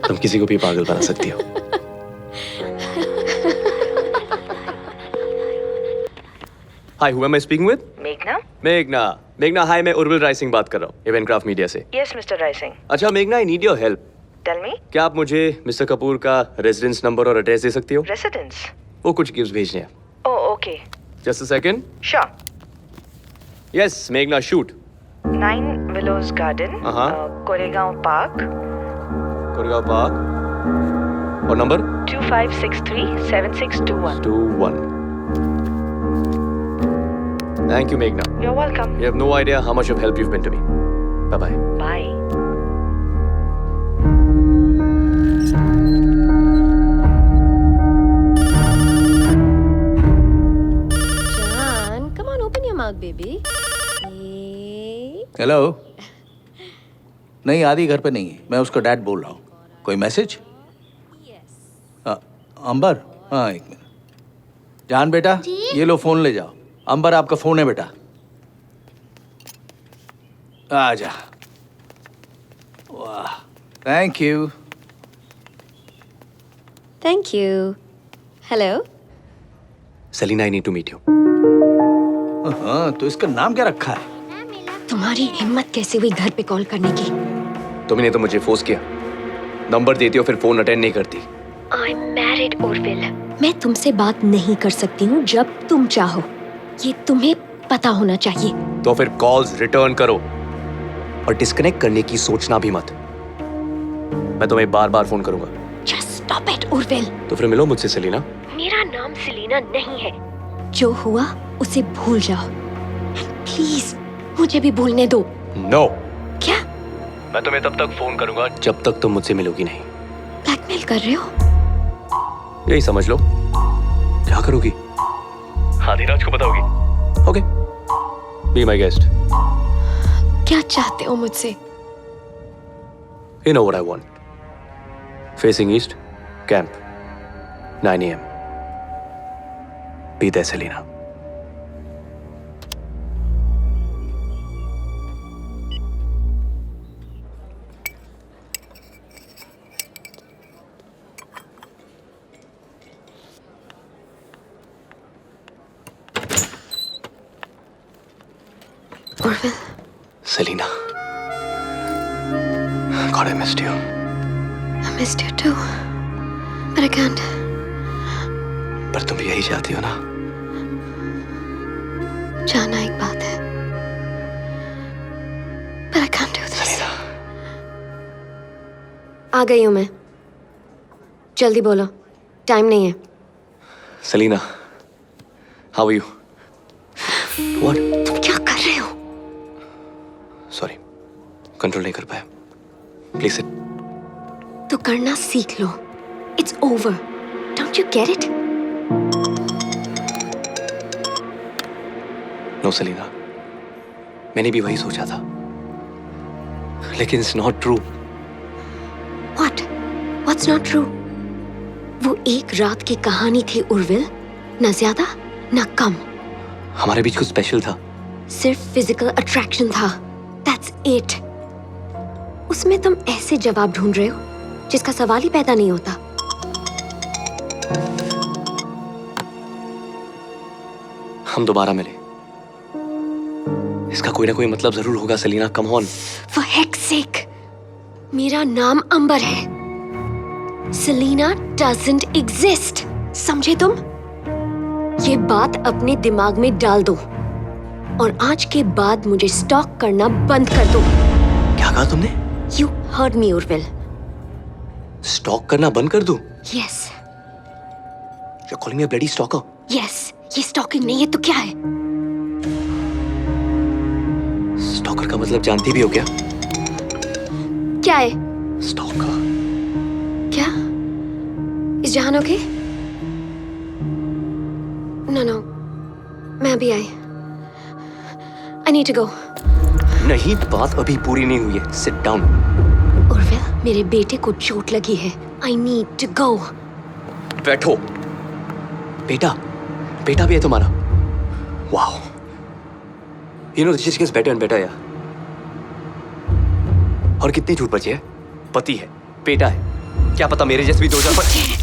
तुम किसी को भी पागल बना सकती हो। हाय, who am I speaking with? मेघना, हाय, मैं उर्विल राय सिंह बात कर रहा हूँ, इवेंटक्राफ्ट मीडिया से। Yes mister Rai Singh. अच्छा मेघना, I need your help. Tell me. क्या आप मुझे मिस्टर कपूर का रेजिडेंस नंबर और एड्रेस दे सकती हो? रेसिडेंस? वो कुछ गिफ्ट भेजने हैं। Oh okay. Just a second. Sure. Yes मेघना, shoot. 9 Willows Garden, Koregaon Park. Koregaon Park. और number 25637621। Thank you, Meghna. You're welcome. You have no idea how much of help you've been to me. Bye-bye. Bye. John, come on, open your mouth, baby. Hello. नहीं, आदि घर पे नहीं है, मैं उसका dad बोल रहा हूँ। कोई मैसेज? अंबर, हाँ एक मिनट। जान बेटा, ये लो फोन ले जाओ। अंबर आपका फोन है बेटा। आजा। वाह, thank you. Thank you. Hello. Selina, I need to meet you. हाँ, तो इसका नाम क्या रखा है? तुम्हारी हिम्मत कैसे हुई घर पे कॉल करने की? तुमने तो मुझे फोर्स किया। नंबर देती हो फिर फोन अटेंड नहीं करती। I'm married, Orville. मैं तुमसे बात नहीं कर सकती हूँ जब तुम चाहो। ये तुम्हें पता होना चाहिए। तो फिर कॉल्स रिटर्न करो और डिस्कनेक्ट करने की सोचना भी मत। मैं तुम्हें बार-बार फोन करूंगा। Just stop it, Orville. तो फिर मिलो मुझसे सेलिना। मेरा नाम सेलिना नहीं है। जो हुआ उसे भूल जाओ। प्लीज मुझे भी भूलने दो। नो। क्या? मैं तुम्हें तब तक फोन करूंगा जब तक तुम मुझसे मिलोगी नहीं। ब्लैकमेल कर रहे हो? यही समझ लो। क्या करोगी? आदिराज को बताओगी? Okay, be my guest. क्या चाहते हो मुझसे? You know what I want. Facing east, camp, 9 AM. Be there, Selina. Urvil. Selena. God, I missed you. I missed you too. But I can't. पर तुम भी यही चाहती हो ना? जाना एक बात है. But I can't do this. Selena. आ गई हूँ मैं. जल्दी बोलो. टाइम नहीं है. Selena. How are you? What? तुम क्या कर रहे हो? Sorry. कंट्रोल नहीं कर पाया. Please sit. तो करना सीख लो. It's over. Don't you get it? No, Selena. मैंने भी वही सोचा था. लेकिन it's not true. What? What's not true? वो एक रात की कहानी थी उर्विल. न ज्यादा, न कम. हमारे बीच कुछ स्पेशल था. सिर्फ फिजिकल अट्रैक्शन था. That's it. उसमें तुम ऐसे जवाब ढूंढ रहे हो जिसका सवाल ही पैदा नहीं होता. हम दोबारा मिले. इसका कोई ना कोई मतलब जरूर होगा Selina. Come on. For heck's sake. मेरा नाम अंबर है. Selina doesn't exist. समझे तुम? ये बात अपने दिमाग में डाल दो और आज के बाद मुझे स्टॉक करना बंद कर दो. क्या कहा तुमने? You heard me, Urvil. Stock करना बंद कर दूं? Yes. You're calling me a bloody stalker? Yes. ये स्टॉकिंग नहीं है तो क्या है? स्टॉकर का मतलब जानती भी हो क्या? क्या है? स्टॉकर. क्या? इस जहान ओके? No. मैं अभी आई. I need to go. नहीं, बात अभी पूरी नहीं हुई है. Sit down. उर्विल, मेरे बेटे को चोट लगी है. I need to go. बैठो. बेटा भी है तुम्हारा. Wow. You know this just gets better and better, यार. और कितने झूठ बचे हैं? पति है, बेटा है. क्या पता मेरे जैसे भी 2000 पर.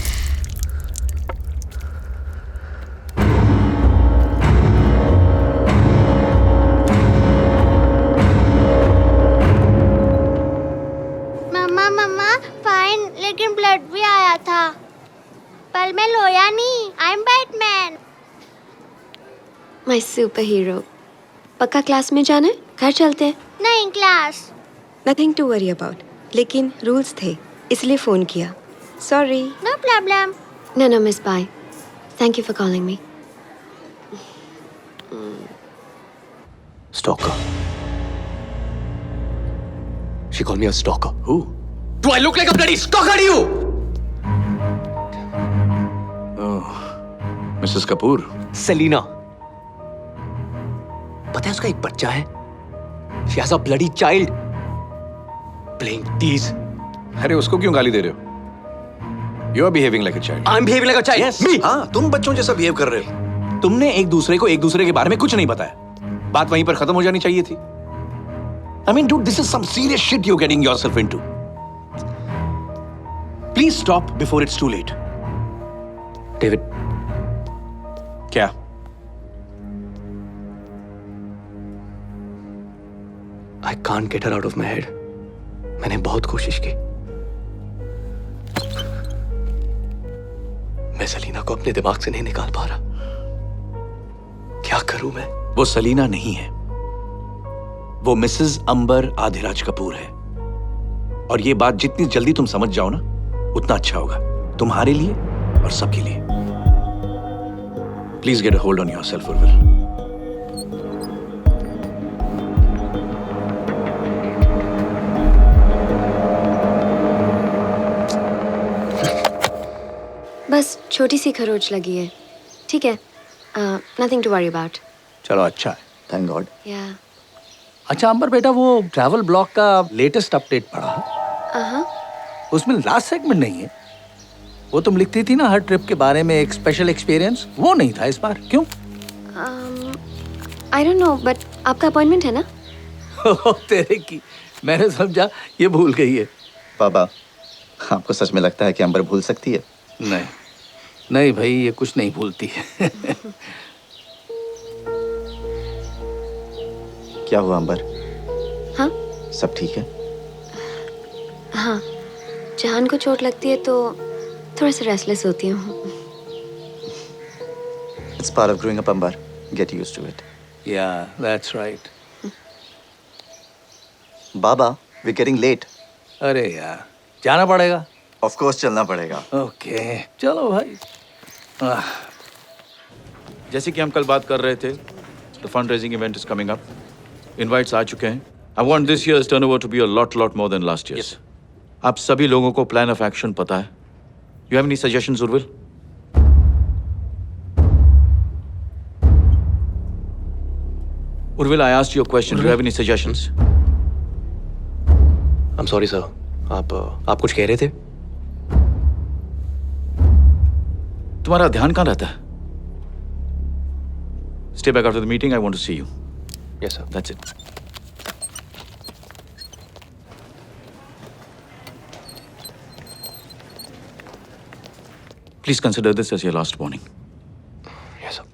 मम्मा फाइन, लेकिन ब्लड भी आया था. पर मैं लोया नहीं. I am Batman. My superhero. पक्का क्लास में जाना है? घर चलते हैं. नहीं, class. Nothing to worry about. लेकिन रूल्स थे, इसलिए फोन किया. Sorry. No problem. No, Miss Bai. Thank you for calling me. Stalker. She called me a stalker. Who? Do I look like a bloody stalker to you? Oh, Mrs. Kapoor. Selena. पता है उसका एक बच्चा है? She has a bloody child. Playing tease. अरे उसको क्यों गाली दे रहे हो? You are behaving like a child. I'm behaving like a child. Yes. Me. हाँ, तुम बच्चों जैसा बिहेव कर रहे हो. तुमने एक दूसरे को एक दूसरे के बारे में कुछ नहीं बताया. बात वहीं पर खत्म हो जानी चाहिए थी. I mean, dude, this is some serious shit you're getting yourself into. Please stop before it's too late. David. क्या? I can't get her out of my head. मैंने बहुत कोशिश की. मैं सलीना को अपने दिमाग से नहीं निकाल पा रहा. क्या करूं मैं? वो सलीना नहीं है. वो मिसेस अंबर आदिराज कपूर है. और ये बात जितनी जल्दी तुम समझ जाओ ना, उतना अच्छा होगा. तुम्हारे लिए और सबके लिए. Please get a hold on yourself, Urvil. बस छोटी सी खरोच लगी है. ठीक है. Nothing to worry about. चलो अच्छा है. Thank God. Yeah. अच्छा अंबर बेटा, वो ट्रैवल ब्लॉग का लेटेस्ट अपडेट पढ़ा? उसमें लास्ट सेगमेंट नहीं है. वो तुम लिखती थी ना हर ट्रिप के बारे में एक स्पेशल एक्सपीरियंस, वो नहीं था इस बार. क्यों? I don't know, but आपका अपॉइंटमेंट है ना? तेरे की, मैंने समझा ये भूल गई है. पापा, आपको सच में लगता है कि अंबर भूल सकती है? नहीं भाई, ये कुछ नहीं भूलती है. क्या हुआ अंबर? हाँ सब ठीक है? हाँ, जहान को चोट लगती है तो थोड़ा सा रेस्टलेस होती हूँ। It's part of growing up, Ambar. Get used to it. Yeah, that's right. Baba, we're getting late. अरे यार, जाना पड़ेगा। Of course, चलना पड़ेगा। Okay, चलो भाई। जैसे कि हम कल बात कर रहे थे, the fundraising event is coming up. Invites आ चुके हैं. I want this year's turnover to be a lot more than last year's. आप सभी लोगों को plan of action पता है? You have any suggestions, Urvil? Urvil, I asked you a question. Do you have any suggestions? I'm sorry, sir. आप कुछ कह रहे थे? तुम्हारा ध्यान कहाँ रहता है? Stay back after the meeting. I want to see you. Yes, sir. That's it. Please consider this as your last warning. Yes, sir.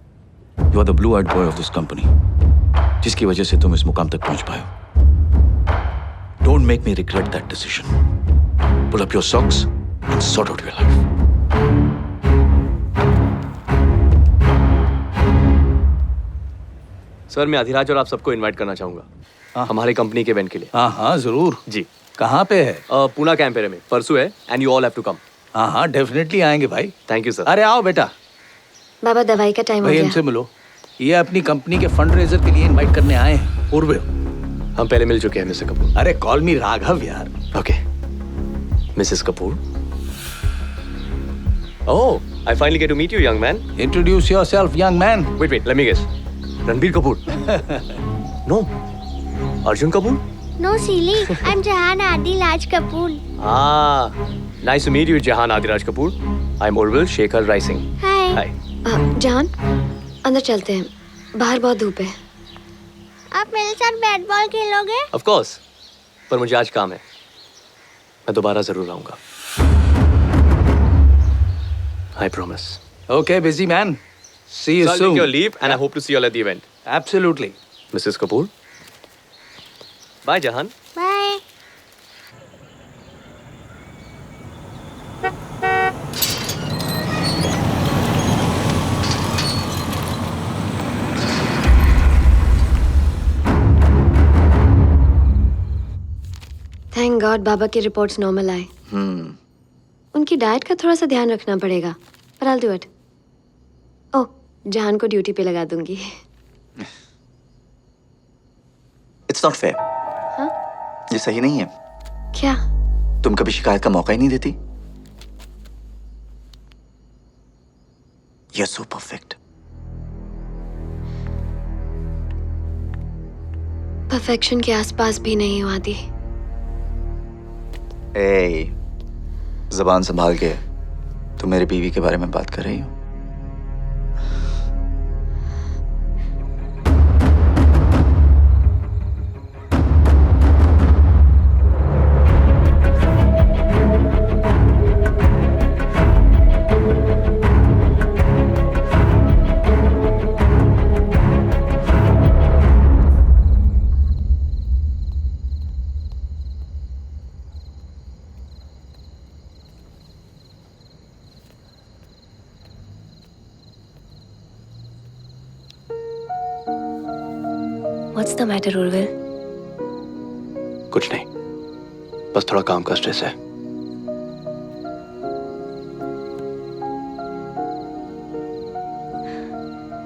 You are the blue-eyed boy of this company, जिसकी वजह से तुम इस मुकाम तक पहुंच पाए हो. Don't make me regret that decision. Pull up your socks and sort out your life. Sir, मैं अधिराज और आप सबको इनवाइट करना चाहूंगा हमारे कंपनी के इवेंट के लिए। हाँ हाँ जरूर। जी। कहाँ पे है? पूना कैंपेरे में परसों है and you all have to come. हाँ हाँ डेफिनेटली आएंगे भाई। Thank you sir. अरे आओ बेटा। बाबा दवाई का टाइम हो भाई गया। इनसे मिलो, ये अपनी कंपनी के फंड रेजर के लिए इनवाइट करने आए हैं। उर्विल, हम पहले मिल चुके हैं मिस्टर कपूर। अरे कॉल मी राघव यार। Okay Mrs Kapoor. Oh, I finally get to meet you young man. Introduce yourself young man. Wait let me guess. Ranbir Kapoor? No, Arjun Kapoor? No, silly. I'm Jahan Adilaj Kapoor. Nice to meet you, Jahan Adiraj Kapoor. I'm Urvil Shekhar Rai Singh. Hi. Hi. जहान, अंदर चलते हैं, बाहर बहुत धूप है। आप मेरे साथ बैट बॉल खेलोगे? Of course. पर मुझे आज काम है, मैं दोबारा जरूर आऊंगा। I promise. Okay, busy man. See you So I'll soon. take your leave and I hope to see you all at the event. Absolutely. Mrs. Kapoor. Bye, Jahan. Bye. Thank god बाबा की reports normal आए। उनकी diet का थोड़ा सा ध्यान रखना पड़ेगा, पर I'll do it. ओह, जहान को ड्यूटी पे लगा दूंगी। It's not fair. हाँ? ये सही नहीं है। क्या? तुम कभी शिकायत का मौका ही नहीं देती। You're so perfect. परफेक्शन के आसपास भी नहीं हो आदि। Hey, ज़बान संभाल के। तुम मेरे बीवी के बारे में बात कर रही हो? What's the matter, Urvil? कुछ नहीं, बस थोड़ा काम का स्ट्रेस है।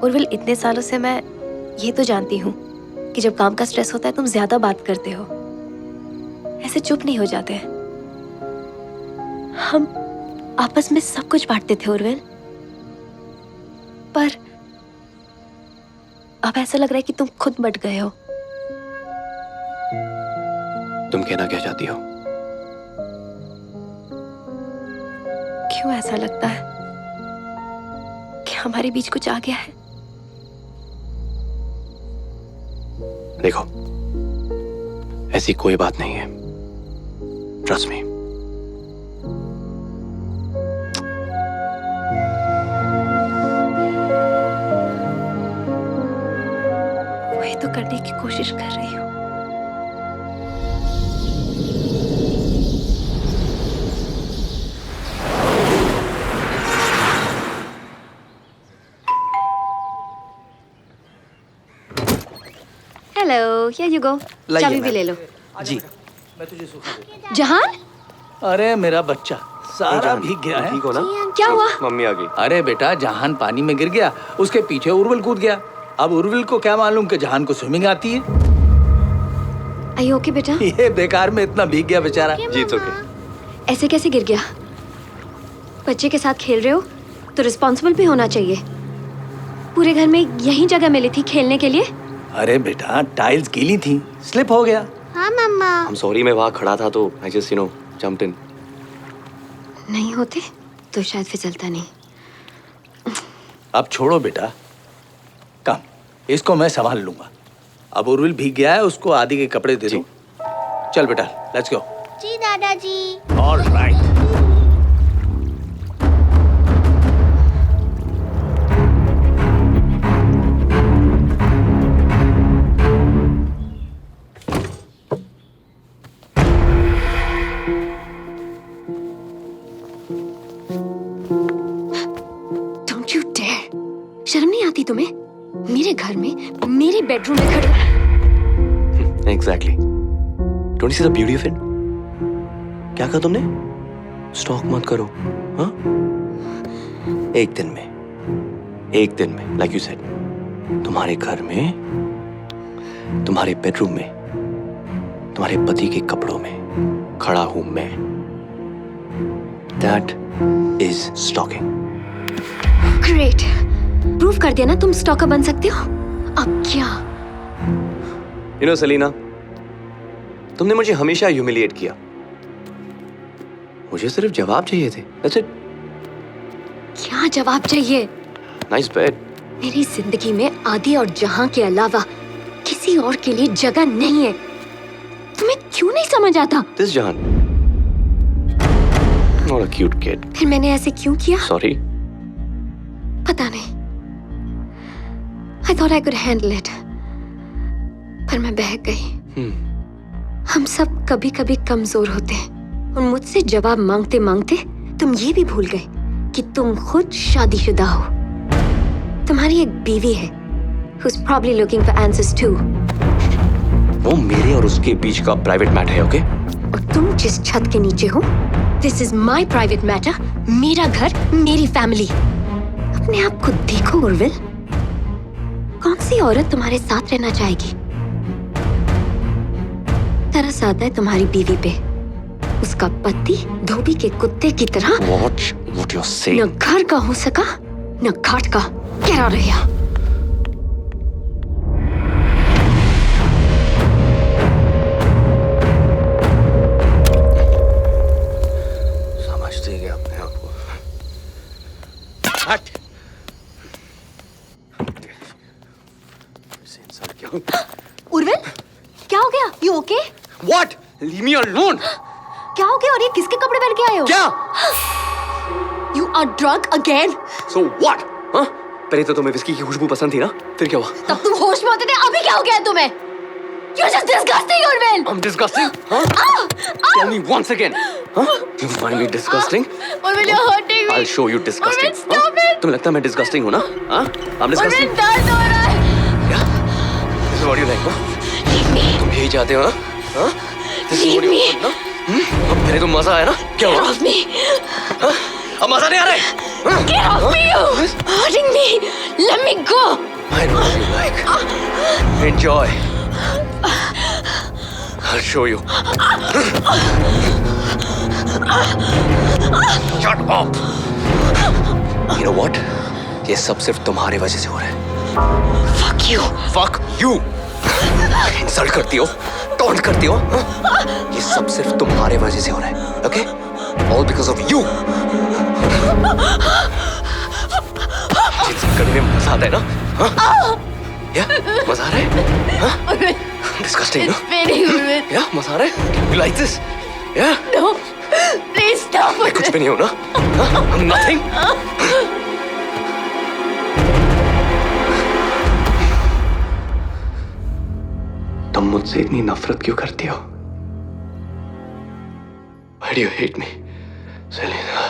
उर्विल, इतने सालों से मैं ये तो जानती हूँ कि जब काम का स्ट्रेस होता है तुम ज्यादा बात करते हो, ऐसे चुप नहीं हो जाते। हम आपस में सब कुछ बांटते थे उर्विल, पर अब ऐसा लग रहा है कि तुम खुद बट गए हो। तुम कहना क्या चाहती हो? क्यों ऐसा लगता है कि हमारे बीच कुछ आ गया है? देखो, ऐसी कोई बात नहीं है। Trust me. वो तो करने की कोशिश कर रही हूँ। Hello, here you go. चाबी भी ले लो। जी। जहान, अरे मेरा बच्चा सारा भीग गया है। ठीक हो ना? क्या हुआ? मम्मी आ गई। अरे बेटा, जहान पानी में गिर गया, उसके पीछे उर्विल कूद गया। अब उर्विल को क्या मालूम कि जहान को स्विमिंग आती है। Are you okay, बेटा? ये बेकार में इतना भीग गया बेचारा। जी तो के। ऐसे कैसे गिर गया? बच्चे के साथ खेल रहे हो तो रिस्पॉन्सिबल भी होना चाहिए। पूरे घर में यही जगह मिली थी खेलने के लिए। अरे बेटा, टाइल्स गीली थी, स्लिप हो गया। हाँ मम्मा। I'm sorry, मैं वहाँ खड़ा था तो I just jumped in. नहीं होते तो शायद फिसलता नहीं। अब छोड़ो बेटा, कम, इसको मैं संभाल लूंगा। अब उर्विल भीग गया है, उसको आदि के कपड़े दे दो। चल बेटा, लेट्स गो। जी दादाजी। All right. Don't you dare! शर्म नहीं आती तुम्हें? मेरे घर में, मेरे बेडरूम में खड़े। Exactly. Don't you see the beauty of it? क्या कहा तुमने? स्टॉक मत करो, हाँ? एक दिन में, like you said, तुम्हारे घर में, तुम्हारे बेडरूम में, तुम्हारे पति के कपड़ों में खड़ा हूं मैं। That is stalking. Great. Prove कर दिया ना तुम स्टॉकर बन सकते हो। अब क्या? You know, सेलिना, तुमने मुझे हमेशा ह्यूमिलिएट किया। मुझे सिर्फ जवाब चाहिए थे। That's it. क्या जवाब चाहिए? Nice bed. मेरी जिंदगी में आदि और जहां के अलावा किसी और के लिए जगह नहीं है। तुम्हें क्यों नहीं समझ आता? This Jahan. Not a cute kid. फिर मैंने ऐसे क्यों किया? Sorry. पता नहीं। I thought I could handle it. पर मैं बहक गई। हम सब कभी कभी कमजोर होते हैं और मुझसे जवाब मांगते मांगते तुम ये भी भूल गए कि तुम खुद शादीशुदा हो। तुम्हारी एक बीवी है who's probably looking for answers too. वो मेरे और उसके बीच का प्राइवेट मैटर है, ओके? और तुम जिस छत के नीचे हो, this is my private matter, मेरा घर, मेरी फैमिली। अपने आप को देखो उर्विल, कौन सी औरत तुम्हारे साथ रहना चाहेगी? तरस आता है तुम्हारी बीवी पे। उसका पति धोबी के कुत्ते की तरह What you're saying? न घर का हो सका न घाट का। Get out of here. समझते हैं अपने आप को। हट। उर्विल, क्या हो गया? You okay? What? Leave me alone. क्या हो गया? और ये किसके कपड़े पहन के आए हो? क्या? You are drunk again? So what? हाँ? पहले तो तुम्हें विस्की की खुशबू पसंद थी ना? फिर क्या हुआ? तब तुम होश में होते थे, अभी क्या हो गया है तुम्हें? You're just disgusting, Urvil. I'm disgusting? Huh? Tell me once again. Huh? You find me disgusting? Urvil, you're hurting me. I'll show you disgusting. Urvil, stop it. तुम्हें लगता है मैं disgusting हूँ ना? हाँ? I'm disgusting. Urvil, दर्द हो रहा है. This is what you like, huh? Leave me. तुम यही चाहते हो ना? हाँ? This is what you want, ना? अब पहले तो मजा आया ना? क्या हुआ? Get off me. हाँ? अब मजा नहीं आ रहा है? हाँ? Get off me, you. Hurting me. Let me go. I know what you like. Enjoy. I'll show you. Shut up. You know what? ये सब सिर्फ तुम्हारे वजह से हो रहा है। Fuck you. Fuck you. Insult करती हो, टॉन्ट करती हो, हाँ? ये सब सिर्फ तुम्हारे वजह से हो रहा है, okay? All because of you. जिस करने में मजा आता है ना, हाँ? या मजा आ रहा है, हाँ? Disgusting, no? It's very good. या मजा आ रहा है? You like this? Yeah? No. Please stop. मैं कुछ भी नहीं हूँ ना? हाँ? I'm nothing. मुझसे इतनी नफरत क्यों करती हो? Why do you hate me, Selena?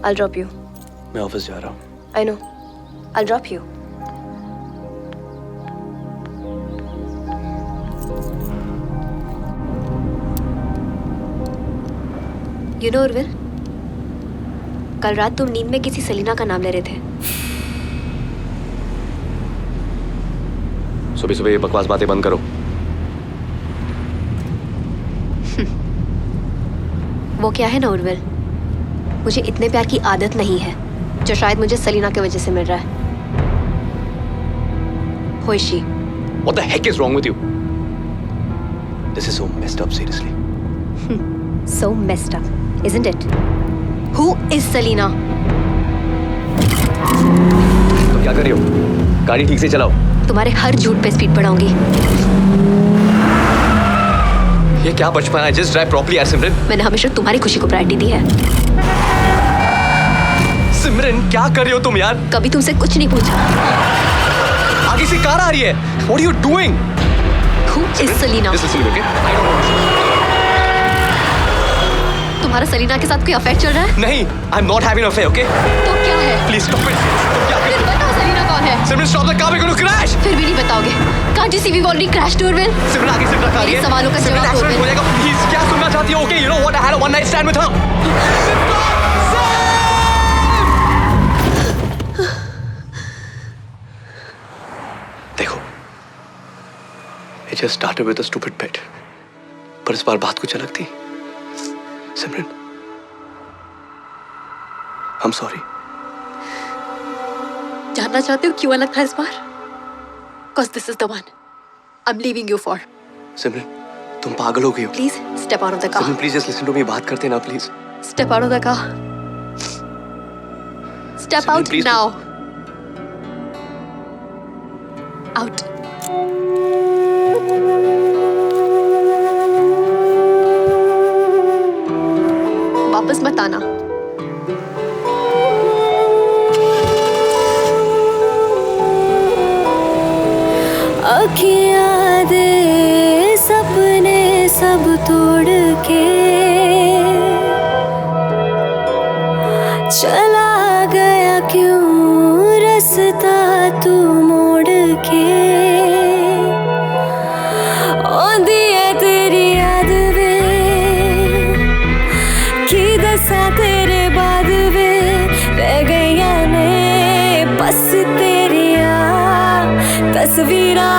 I'll drop you. मैं ऑफिस जा रहा हूँ. I know. I'll drop you. You know, Urvil, कल रात तुम नींद में किसी सेलिना का नाम ले रहे थे. सुबह सुबह ये बकवास बातें बंद करो. वो क्या है ना उर्विल, मुझे इतने प्यार की आदत नहीं है जो शायद मुझे सेलिना की वजह से मिल रहा है. Who is she? What the heck is wrong with you? This is so messed up, seriously. So messed up, isn't it? Who is Selena? तुम क्या कर रही हो? गाड़ी ठीक से चलाओ. तुम्हारे हर झूठ पे स्पीड बढ़ाऊंगी. ये क्या बचपन है? Just drive properly, यार सिमरन. मैंने हमेशा तुम्हारी खुशी को प्रायोरिटी दी है. सिमरन क्या कर रही हो तुम यार? कभी तुमसे कुछ नहीं पूछा. आगे से कार आ रही है. What are you doing? Who is Selena? This is Selena, okay? तुम्हारा सेलिना के साथ कोई अफेयर चल रहा है? नहीं, I'm not having an affair, okay? तो क्या है? Please stop it. क्या फिर बताओ सेलिना कौन है? सिमरन stop the car, we're going to crash. फिर भी नहीं बताओगे. Can't you see we've already crashed, Urvil? सिमरन आगे से ट्रक आ रही है. मेरे सवालों का सिमरन जवाब दो. एक्सीडेंट हो जाएगा. Please क्या सुनना चाहती हो? Okay, you know what? I had a one night stand with her. देखो, it just started with a stupid bet. पर इस बार बात कुछ अलग थी. सिमरन, I'm sorry. जानना चाहते हो क्यों अलग था इस बार? Cause this is the one I'm leaving you for. सिमरन, तुम पागल हो गई हो. Please step out of the car. Simran, please just listen to me. बात करते ना, please. Step out of the car. Step Simran, out please now. Out. वापस मत आना. अखियाँ दे सपने सब तोड़ के चला गया क्यों रास्ता तू मोड़ के. आंधी है तेरी याद वे की दसा तेरे बाद वे रह गईया ने बस तेरिया तस्वीरा.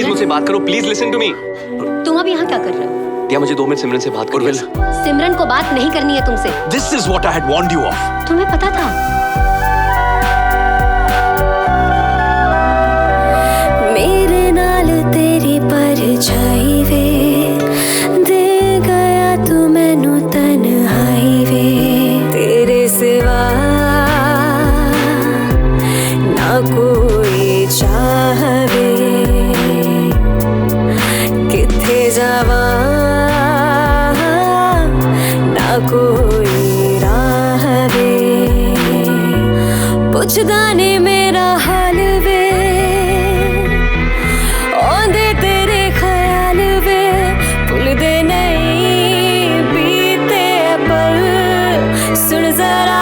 मुझसे बात करो. Please listen to me. तुम अब यहाँ क्या कर रहे हो? दिया मुझे 2 मिनट सिमरन से बात करो. सिमरन को बात नहीं करनी है तुमसे. This is what I had warned you of. तुम्हें पता था? मेरे नाल तेरी परछाई वे दे गया तू मैनू तन्हाई वे. तेरे सिवा ना कोई चाहवे जावा ना कोई राह वे. पुछदा ने मेरा हाल वे आंदे तेरे ख्याल वे. भुलदे नहीं बीते पल सुन जरा.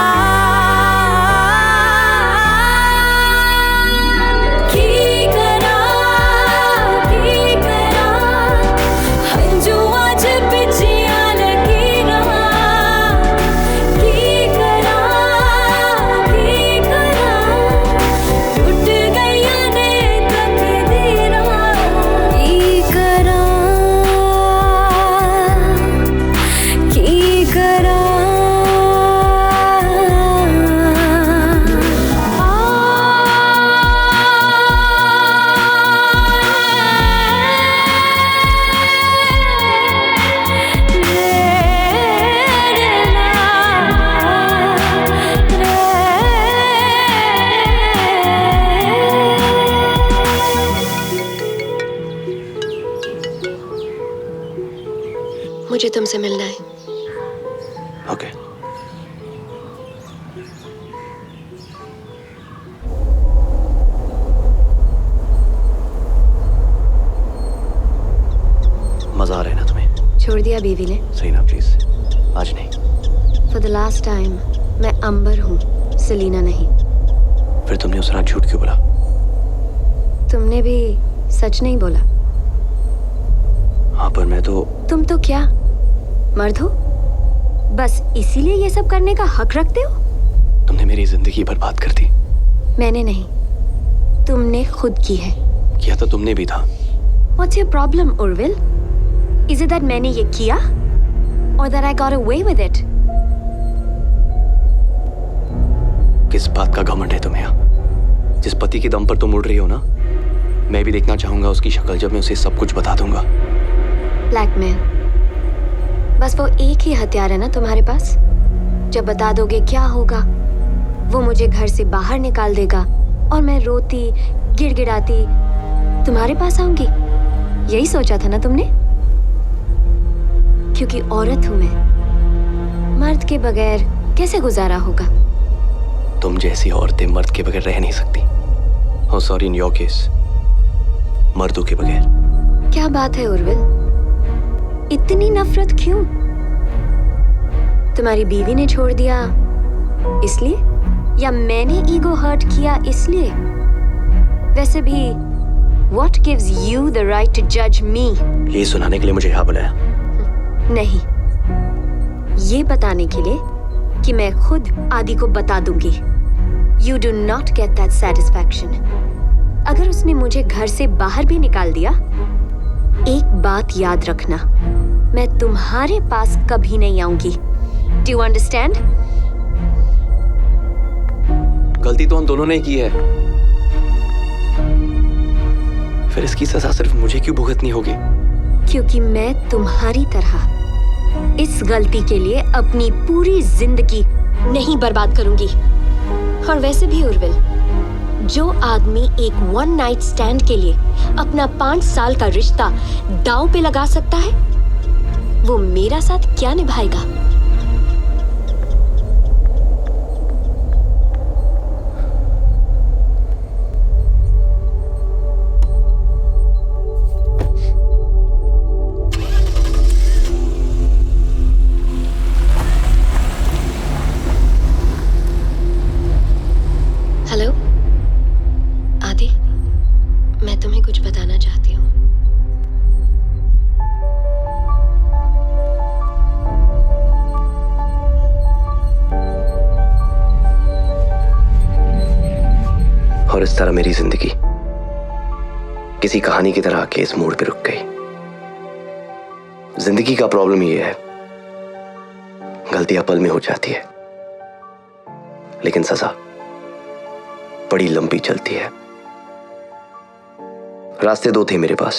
मुझे तुमसे मिलना है। ओके। मजा आ रहा है ना तुम्हें? छोड़ दिया बीवी ने? सही ना प्लीज, आज नहीं। फॉर द लास्ट टाइम, मैं अंबर हूँ, सेलिना नहीं। फिर तुमने उस रात झूठ क्यों बोला? तुमने भी सच नहीं बोला। हाँ पर मैं तो। तुम तो क्या मर्द हो? बस इसीलिए ये सब करने का हक रखते हो? तुमने मेरी जिंदगी बर्बाद कर दी। मैंने नहीं, तुमने खुद की है। किया तो तुमने भी था। What's your problem, Urvil? Is it that मैंने ये किया, or that I got away with it? किस बात का घमंड है तुम्हें? जिस पति के दम पर तुम उड़ रही हो ना, मैं भी देखना चाहूंगा उसकी शक्ल जब मैं उसे सब कुछ बता दूंगा। ब्लैकमेल, बस वो एक ही हथियार है ना तुम्हारे पास? जब बता दोगे क्या होगा? वो मुझे घर से बाहर निकाल देगा और मैं रोती गिड़गिड़ाती तुम्हारे पास आऊंगी। यही सोचा था ना तुमने? क्योंकि औरत हूं मैं, मर्द के बगैर कैसे गुजारा होगा? तुम जैसी औरतें मर्द के बगैर रह नहीं सकती। Oh sorry, in your case, मर्दों के बगैर। क्या बात है उर्विल, इतनी नफरत क्यों? तुम्हारी बीवी ने छोड़ दिया इसलिए, या मैंने ईगो हर्ट किया इसलिए? वैसे भी what gives you the right to judge me? ये सुनाने के लिए मुझे यहाँ बुलाया? नहीं, ये बताने के लिए कि मैं खुद आदि को बता दूंगी। You do not get that satisfaction. अगर उसने मुझे घर से बाहर भी निकाल दिया, एक बात याद रखना, मैं तुम्हारे पास कभी नहीं आऊंगी। Do you understand? गलती तो हम दोनों ने की है, फिर इसकी सजा सिर्फ मुझे क्यों भुगतनी होगी? क्योंकि मैं तुम्हारी तरह इस गलती के लिए अपनी पूरी जिंदगी नहीं बर्बाद करूंगी। और वैसे भी उर्विल, जो आदमी एक वन नाइट स्टैंड के लिए अपना 5 साल का रिश्ता दांव पे लगा सकता है, वो मेरा साथ क्या निभाएगा? हेलो आदि, मैं तुम्हें कुछ बताना चाहती हूँ। और इस तरह मेरी जिंदगी किसी कहानी की तरह आके इस मोड़ पे रुक गई। जिंदगी का प्रॉब्लम ये है, गलतियां पल में हो जाती है, लेकिन सजा बड़ी लंबी चलती है। रास्ते 2 थे मेरे पास,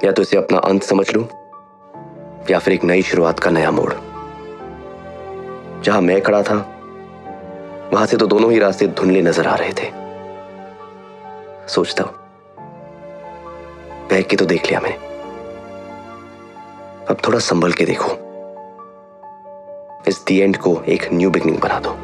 या तो इसे अपना अंत समझ लूं, या फिर एक नई शुरुआत का नया मोड़। जहां मैं खड़ा था, वहां से तो दोनों ही रास्ते धुंधले नजर आ रहे थे। सोचता हूं, बहक के तो देख लिया मैंने, अब थोड़ा संभल के देखो। इस दी एंड को एक न्यू बिगनिंग बना दो।